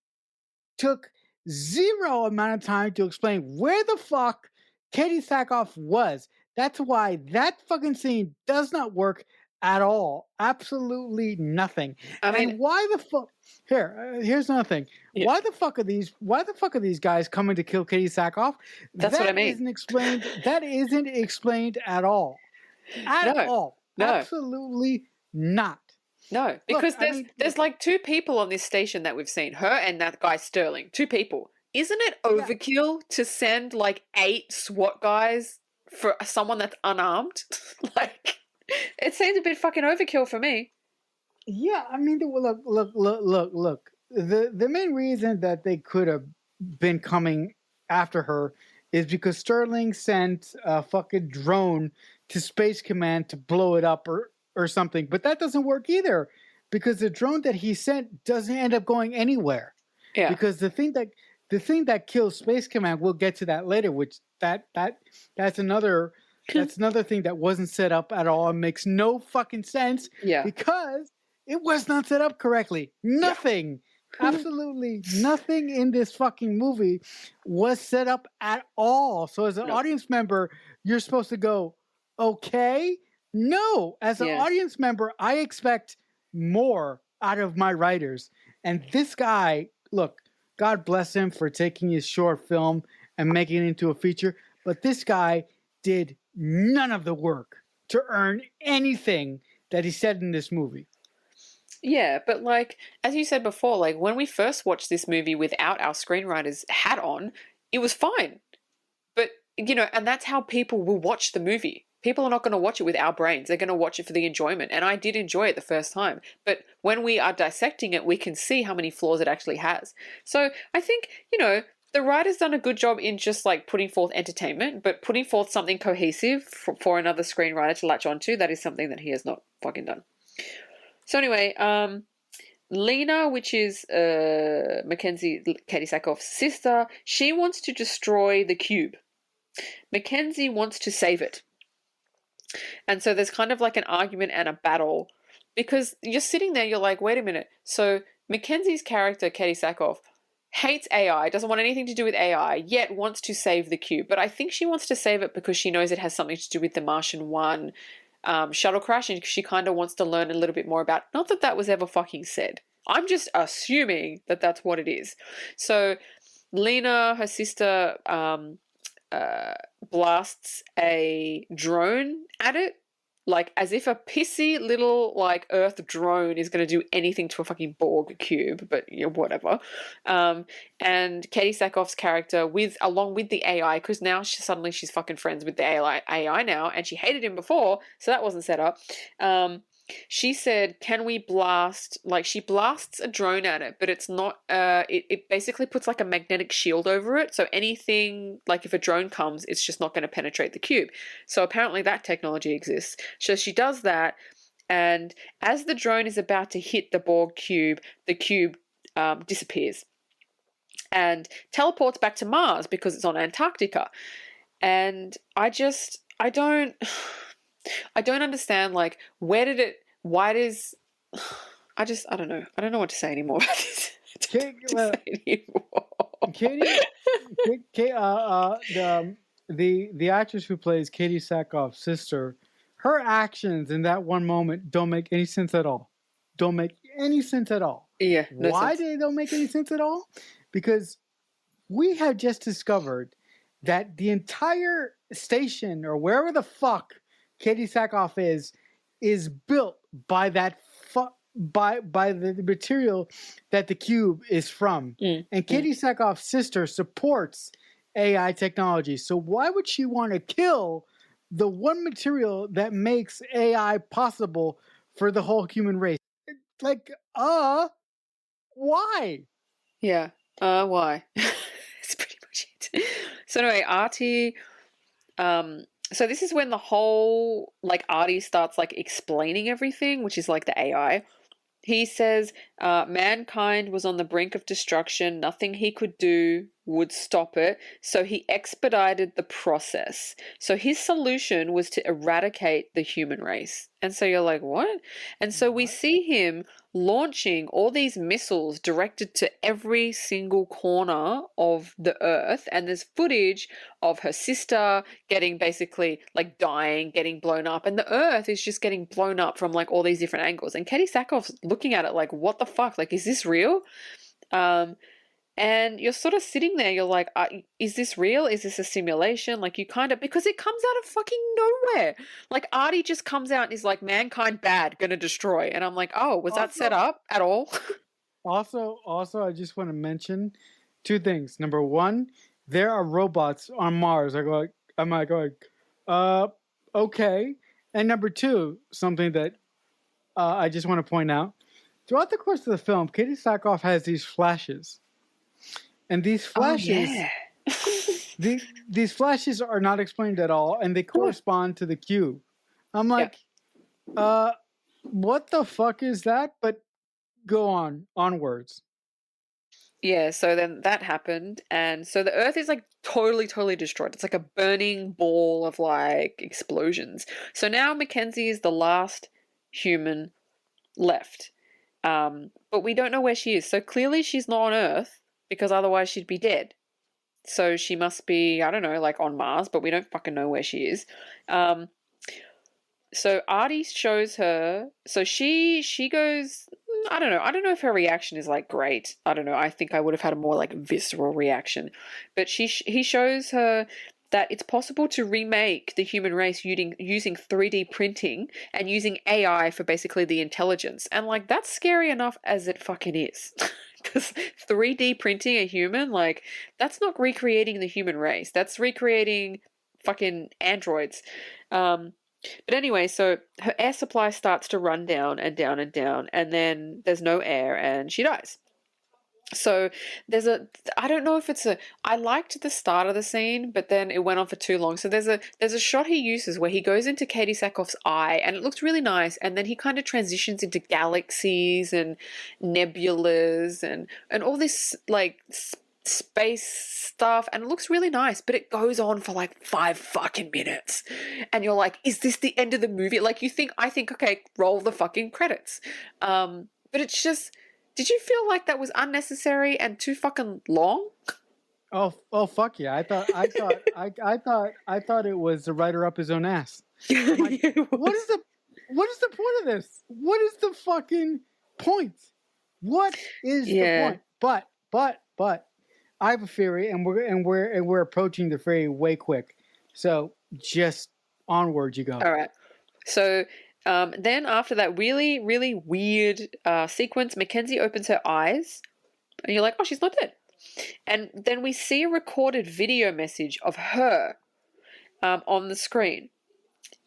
took 0 amount of time to explain where the fuck Katie Sackhoff was. That's why that fucking scene does not work at all. Absolutely nothing. I mean, and why the fuck? Here's another thing. Yeah. Why the fuck are these guys coming to kill Katie Sackhoff? That's what I mean. That isn't explained at all. At all. No. Absolutely not. No, because there's like two people on this station that we've seen, her and that guy Sterling, two people. Isn't it overkill to send like 8 SWAT guys for someone that's unarmed? Like, it seems a bit fucking overkill for me. Yeah, I mean, look. The main reason that they could have been coming after her is because Sterling sent a fucking drone to Space Command to blow it up or something. But that doesn't work either, because the drone that he sent doesn't end up going anywhere. Yeah. Because the thing that kills Space Command, we'll get to that later, which that's another thing that wasn't set up at all and makes no fucking sense. Yeah. Because it was not set up correctly. Nothing. Absolutely nothing in this fucking movie was set up at all. So as an audience member, you're supposed to go, okay? No. As an audience member, I expect more out of my writers. And this guy, look, God bless him for taking his short film and making it into a feature. But this guy did none of the work to earn anything that he said in this movie. Yeah, but like, as you said before, like when we first watched this movie without our screenwriter's hat on, it was fine. But, you know, and that's how people will watch the movie. People are not going to watch it with our brains. They're going to watch it for the enjoyment. And I did enjoy it the first time. But when we are dissecting it, we can see how many flaws it actually has. So I think, you know, the writer's done a good job in just like putting forth entertainment, but putting forth something cohesive for another screenwriter to latch onto, that is something that he has not fucking done. So anyway, Lena, which is Mackenzie, Katie Sackhoff's sister, she wants to destroy the cube. Mackenzie wants to save it. And so there's kind of like an argument and a battle, because you're sitting there, you're like, wait a minute. So Mackenzie's character, Katie Sackhoff, hates AI, doesn't want anything to do with AI, yet wants to save the cube. But I think she wants to save it because she knows it has something to do with the Martian 1 shuttle crash, and she kind of wants to learn a little bit more about, not that that was ever fucking said. I'm just assuming that that's what it is. So Lena, her sister, blasts a drone at it, like as if a pissy little like Earth drone is going to do anything to a fucking Borg cube, but you know, whatever. And Katie Sackhoff's character, along with the AI, because now she's fucking friends with the AI now, and she hated him before, so that wasn't set up. She said, can we blast, like she blasts a drone at it, but it's not, it basically puts like a magnetic shield over it. So anything, like if a drone comes, it's just not going to penetrate the cube. So apparently that technology exists. So she does that. And as the drone is about to hit the Borg cube, the cube disappears and teleports back to Mars because it's on Antarctica. And I don't understand, like, I don't know. I don't know what to say anymore about this. The actress who plays Katie Sackhoff's sister, her actions in that one moment don't make any sense at all. Don't make any sense at all. Yeah. No Why sense. they don't make any sense at all? Because we have just discovered that the entire station, or wherever the fuck Katie Sackhoff is built by that by the material that the cube is from. And Katie Sackhoff's sister supports AI technology. So why would she want to kill the one material that makes AI possible for the whole human race? Like, why? Yeah. Why? That's pretty much it. So anyway, ARTI, so this is when the whole, like, ARTI starts, like, explaining everything, which is, like, the AI. He says, mankind was on the brink of destruction. Nothing he could do would stop it. So he expedited the process. So his solution was to eradicate the human race. And so you're like, what? And so we see him launching all these missiles directed to every single corner of the earth. And there's footage of her sister getting basically like dying, getting blown up. And the earth is just getting blown up from like all these different angles. And Katie Sackhoff's looking at it like, what the fuck? Like, is this real? And you're sort of sitting there, you're like, is this real? Is this a simulation? Like, you kind of, because it comes out of fucking nowhere. Like, Artie just comes out and is like, mankind bad, gonna destroy. And I'm like, oh, was that set up at all? Also, I just want to mention two things. Number one, there are robots on Mars. I'm like going, uh, okay. And number two, something that I just want to point out. Throughout the course of the film, Katie Sackhoff has these flashes. And these flashes, these flashes are not explained at all, and they correspond to the cube. I'm like, what the fuck is that? But go onwards. Yeah, so then that happened, and so the Earth is like totally destroyed. It's like a burning ball of like explosions. So now Mackenzie is the last human left, but we don't know where she is. So clearly she's not on Earth because otherwise she'd be dead. So she must be, I don't know, like on Mars, but we don't fucking know where she is. So Artie shows her. So she goes. I don't know. I don't know if her reaction is like great. I don't know. I think I would have had a more like visceral reaction. But he shows her that it's possible to remake the human race using 3D printing and using AI for basically the intelligence. And like that's scary enough as it fucking is. Because 3D printing a human, like that's not recreating the human race. That's recreating fucking androids. But anyway, so her air supply starts to run down and down and down, and then there's no air and she dies. So I don't know if I liked the start of the scene, but then it went on for too long. So there's a shot he uses where he goes into Katie Sackhoff's eye and it looks really nice. And then he kind of transitions into galaxies and nebulas and all this like space stuff, and it looks really nice, but it goes on for like 5 fucking minutes. And you're like, is this the end of the movie? Like I think, okay, roll the fucking credits. But it's just, did you feel like that was unnecessary and too fucking long? Oh, fuck yeah! I thought it was the writer up his own ass. Like, what is the point of this? What is the fucking point? What is the point? But I have a theory, and we're approaching the theory way quick. So just onward you go. All right. So. Then after that really, really weird sequence, Mackenzie opens her eyes and you're like, oh, she's not dead. And then we see a recorded video message of her on the screen.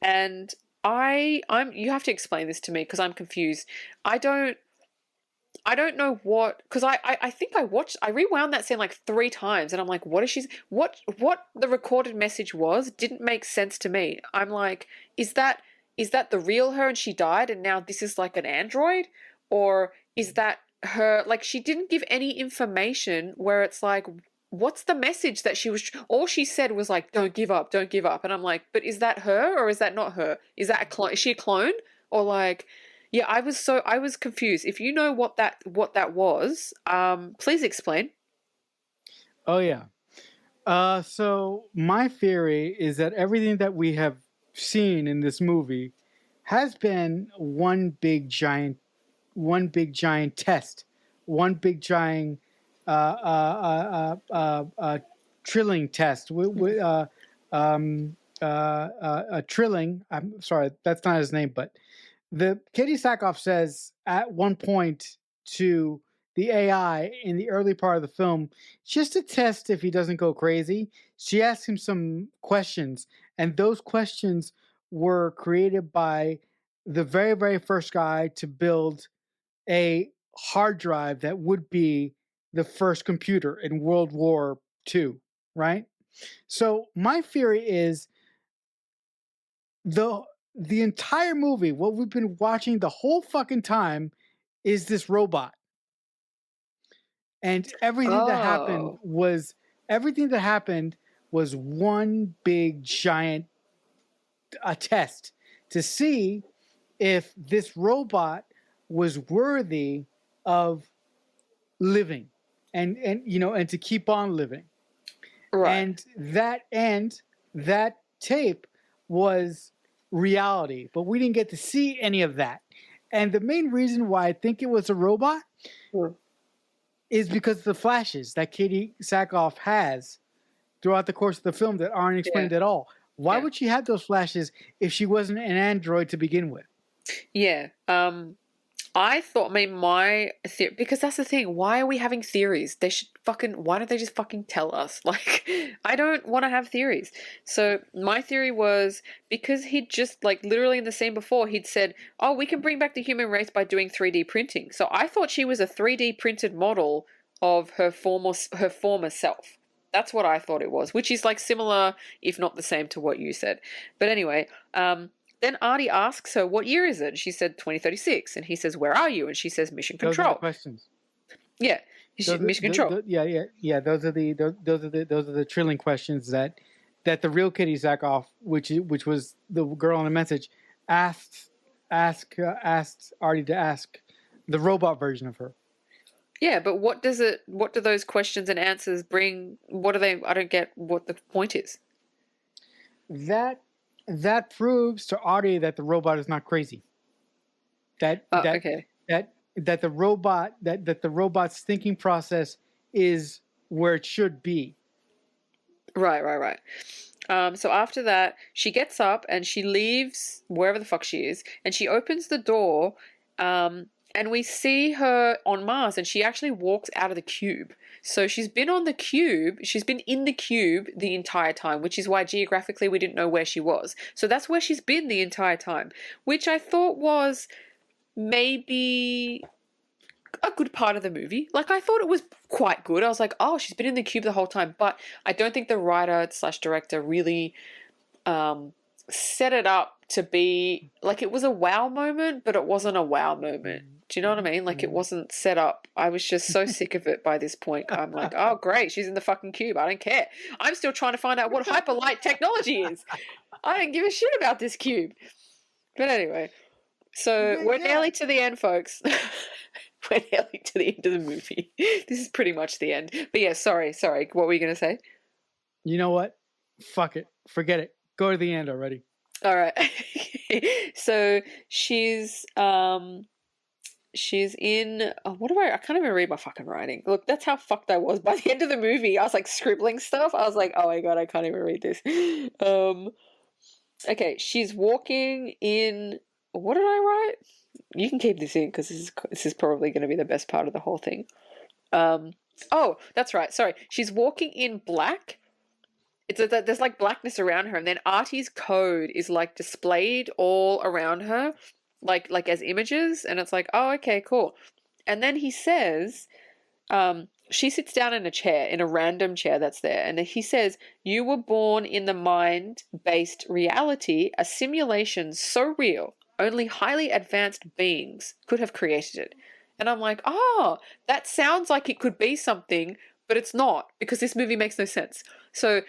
And you have to explain this to me because I'm confused. I don't know what, because I think I rewound that scene like 3 times and I'm like, what the recorded message was didn't make sense to me. I'm like, is that the real her and she died and now this is like an android? Or is that her, like she didn't give any information where it's like, what's the message that all she said was like, don't give up. And I'm like, but is that her or is that not her? Is that a clone? Is she a clone? Or like, yeah, I was confused. If you know what that was, please explain. Oh yeah. So my theory is that everything that we have seen in this movie has been one big giant test, one big giant trilling test. Trilling. I'm sorry, that's not his name, but Katie Sackhoff says at one point to the AI in the early part of the film, just to test if he doesn't go crazy, she asks him some questions, and those questions were created by the very, very first guy to build a hard drive that would be the first computer in World War II, right? So my theory is the entire movie, what we've been watching the whole fucking time, is this robot. And everything that happened was one big giant test to see if this robot was worthy of living and to keep on living. Right. And that tape was reality, but we didn't get to see any of that. And the main reason why I think it was a robot is because of the flashes that Katie Sackhoff has throughout the course of the film that aren't explained at all. Why would she have those flashes if she wasn't an android to begin with? Yeah. I thought, my theory, because that's the thing. Why are we having theories? They should why don't they just fucking tell us? Like, I don't want to have theories. So my theory was because he'd just, like, literally in the scene before, he'd said, oh, we can bring back the human race by doing 3D printing. So I thought she was a 3D printed model of her former self. That's what I thought it was, which is, like, similar, if not the same, to what you said. But anyway, then Artie asks her, what year is it? She said 2036. And he says, where are you? And she says, mission control. Those are the questions. Yeah. Mission control. Yeah. Those are the trilling questions that the real Katie Sackhoff, which was the girl on the message, asked Artie to ask the robot version of her. Yeah, but what do those questions and answers bring? What do they? I don't get what the point is. That proves to Artie that the robot is not crazy. That the robot's thinking process is where it should be. Right. So after that, she gets up and she leaves wherever the fuck she is, and she opens the door, and we see her on Mars, and she actually walks out of the cube. So she's been in the cube the entire time, which is why geographically we didn't know where she was. So that's where she's been the entire time, which I thought was maybe a good part of the movie. Like, I thought it was quite good. I was like, oh, she's been in the cube the whole time. But I don't think the writer/director really set it up to be, like, it was a wow moment, but it wasn't a wow moment. Do you know what I mean? Like, it wasn't set up. I was just so sick of it by this point. I'm like, oh, great, she's in the fucking cube. I don't care. I'm still trying to find out what hyperlight technology is. I don't give a shit about this cube. But anyway, so we're nearly to the end, folks. We're nearly to the end of the movie. This is pretty much the end. But yeah, sorry. What were you going to say? You know what? Fuck it. Forget it. Go to the end already. All right. So she's in, I can't even read my fucking writing. Look, that's how fucked I was. By the end of the movie, I was like scribbling stuff. I was like, oh my God, I can't even read this. Okay, she's walking in, what did I write? You can keep this in because this is probably going to be the best part of the whole thing. Oh, that's right. Sorry. She's walking in black. There's like blackness around her, and then Artie's code is like displayed all around her, like as images, and it's like, oh, okay, cool. And then he says, she sits down in a random chair that's there, and he says, you were born in the mind-based reality, a simulation so real, only highly advanced beings could have created it. And I'm like, oh, that sounds like it could be something, but it's not, because this movie makes no sense. So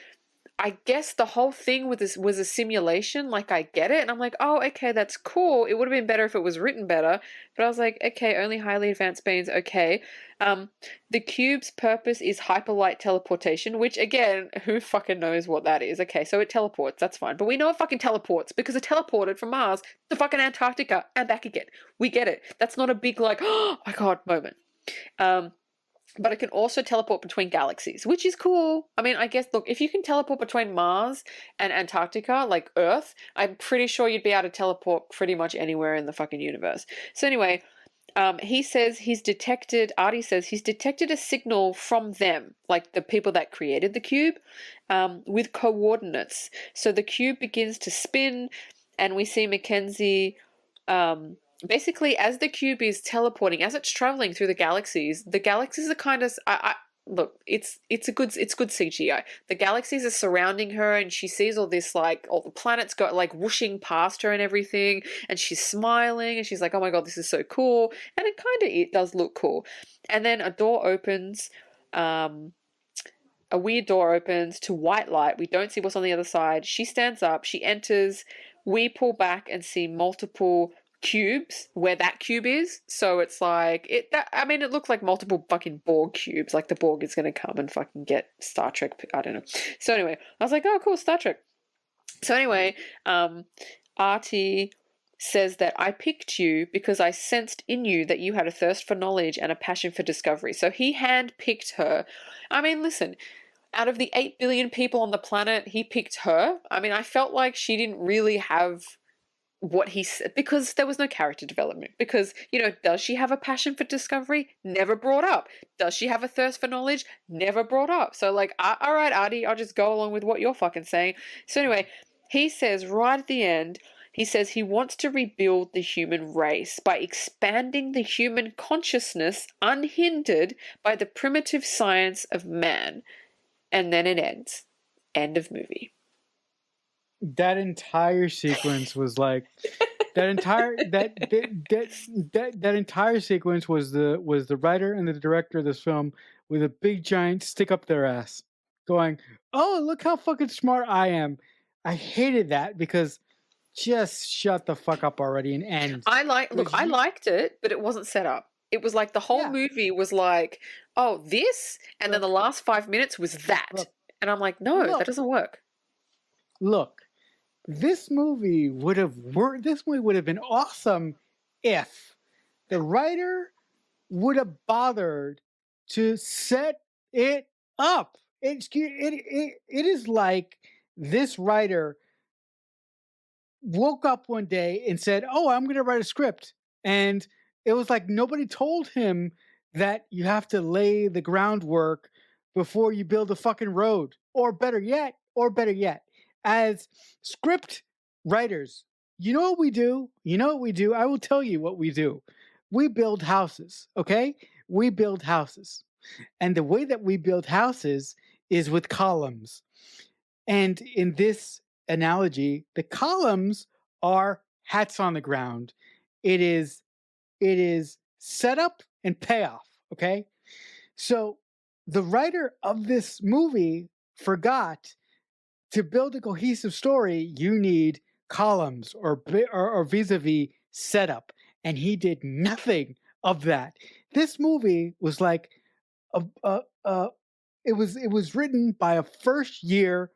I guess the whole thing with this was a simulation. Like, I get it. And I'm like, oh, okay, that's cool. It would have been better if it was written better. But I was like, okay, only highly advanced beings. Okay. The cube's purpose is hyperlight teleportation, which, again, who fucking knows what that is? Okay, so it teleports. That's fine. But we know it fucking teleports because it teleported from Mars to fucking Antarctica and back again. We get it. That's not a big, like, oh my God moment. But it can also teleport between galaxies, which is cool. I mean, I guess, look, if you can teleport between Mars and Antarctica, like Earth, I'm pretty sure you'd be able to teleport pretty much anywhere in the fucking universe. So anyway, Artie says he's detected a signal from them, like the people that created the cube, with coordinates. So the cube begins to spin, and we see Mackenzie, basically, as the cube is teleporting, as it's traveling through the galaxies are kind of, look, it's good CGI. The galaxies are surrounding her, and she sees all this, like, all the planets go like whooshing past her and everything, and she's smiling, and she's like, oh my God, this is so cool. And it does look cool. And then a door opens, a weird door opens to white light. We don't see what's on the other side. She stands up, she enters, we pull back and see multiple cubes where that cube is. So it's like, it looks like multiple fucking Borg cubes, like the Borg is going to come and fucking get Star Trek, I don't know. So anyway, I was like, oh cool, Star Trek. So anyway, Artie says that I picked you because I sensed in you that you had a thirst for knowledge and a passion for discovery. So he handpicked her. I mean, listen, out of the 8 billion people on the planet, he picked her. I mean, I felt like she didn't really have what he said because there was no character development. Because, does she have a passion for discovery? Never brought up. Does she have a thirst for knowledge? Never brought up. So, like, all right, Artie, I'll just go along with what you're fucking saying. So, anyway, he says right at the end, he says he wants to rebuild the human race by expanding the human consciousness unhindered by the primitive science of man. And then it ends. End of movie. That entire sequence was like that entire sequence was the writer and the director of this film with a big giant stick up their ass, going, "Oh, look how fucking smart I am." I hated that because just shut the fuck up already and end. I liked it, but it wasn't set up. It was like the whole movie was like, oh, this, and then the last 5 minutes was that. And I'm like, no, that doesn't work. Look, this movie would have worked. This movie would have been awesome if the writer would have bothered to set it up. It is like this writer woke up one day and said, "Oh, I'm going to write a script," and it was like nobody told him that you have to lay the groundwork before you build a fucking road, or better yet, as script writers, you know what we do? I will tell you what we do. We build houses, okay? We build houses. And the way that we build houses is with columns. And in this analogy, the columns are hats on the ground. It is setup and payoff, okay? So the writer of this movie forgot to build a cohesive story, you need columns or vis-a-vis setup, and he did nothing of that. This movie was like it was written by a first year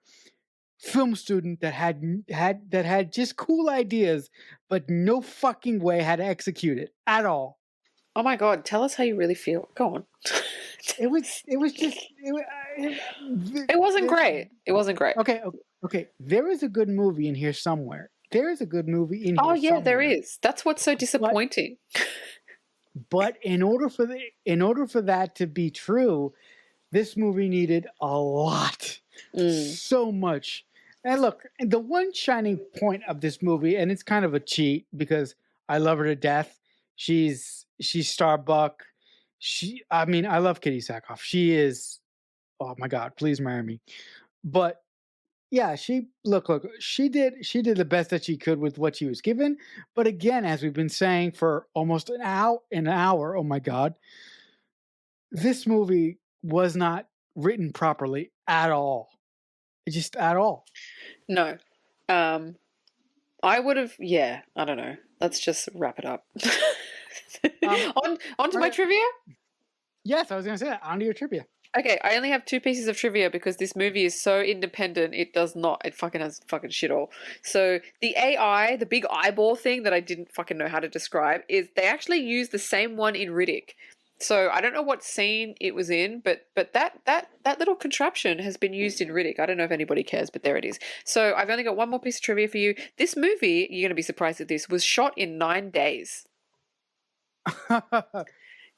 film student that had just cool ideas, but no fucking way how to execute it at all. Oh my God, tell us how you really feel. Go on. It wasn't great. It wasn't great. Okay. There is a good movie in here somewhere. There is a good movie in here. Oh yeah, somewhere. there is. That's what's so disappointing. But in order for that to be true, this movie needed a lot, so much. And look, the one shining point of this movie, and it's kind of a cheat because I love her to death. She's Starbuck. I love Kitty Sackhoff. She is, oh my God, please marry me. But yeah, she did the best that she could with what she was given. But again, as we've been saying for almost an hour, oh my God, this movie was not written properly at all. Just at all. No. I would have, I don't know. Let's just wrap it up. On to my trivia? Yes, I was going to say that. On to your trivia. Okay, I only have 2 pieces of trivia because this movie is so independent, it fucking has fucking shit all. So the AI, the big eyeball thing that I didn't fucking know how to describe, is they actually use the same one in Riddick. So I don't know what scene it was in, but that little contraption has been used in Riddick. I don't know if anybody cares, but there it is. So I've only got one more piece of trivia for you. This movie, you're going to be surprised at this, was shot in 9 days.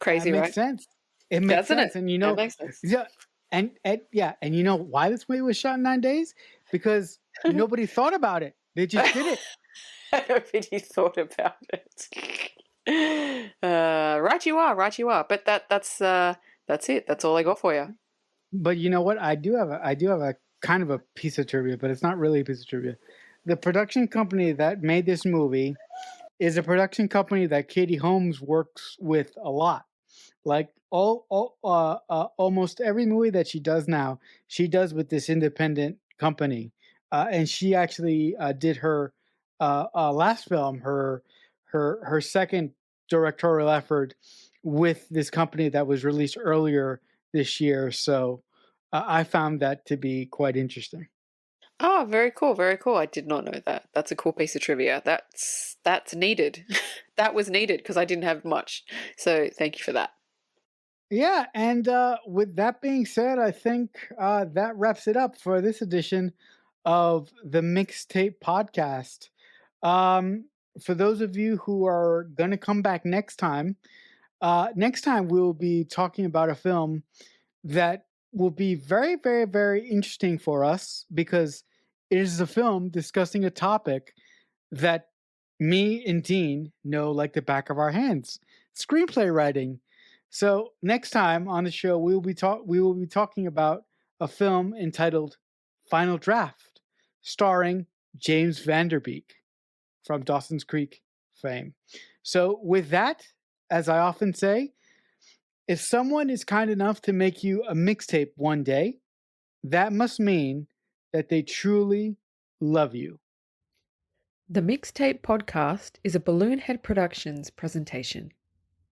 Crazy, right? Makes sense. It makes sense. And you know, it makes sense. Yeah, and you know why this movie was shot in 9 days? Because nobody thought about it. They just did it. Nobody thought about it. Right you are. But that's it. That's all I got for you. But you know what? I do have a kind of a piece of trivia, but it's not really a piece of trivia. The production company that made this movie is a production company that Katie Holmes works with a lot. Like almost every movie that she does now, she does with this independent company. And she actually did her last film, her second directorial effort with this company that was released earlier this year. So I found that to be quite interesting. Oh, very cool, very cool. I did not know that. That's a cool piece of trivia. That's needed. That was needed because I didn't have much. So thank you for that. Yeah, and with that being said, I think that wraps it up for this edition of the Mixtape Podcast. Um, for those of you who are going to come back next time we'll be talking about a film that will be very, very, very interesting for us because it is a film discussing a topic that me and Dean know like the back of our hands: screenplay writing. So next time on the show, we will be talking about a film entitled Final Draft, starring James Vanderbeek from Dawson's Creek fame. So with that, as I often say, if someone is kind enough to make you a mixtape one day, that must mean that they truly love you. The Mixtape Podcast is a Balloonhead Productions presentation.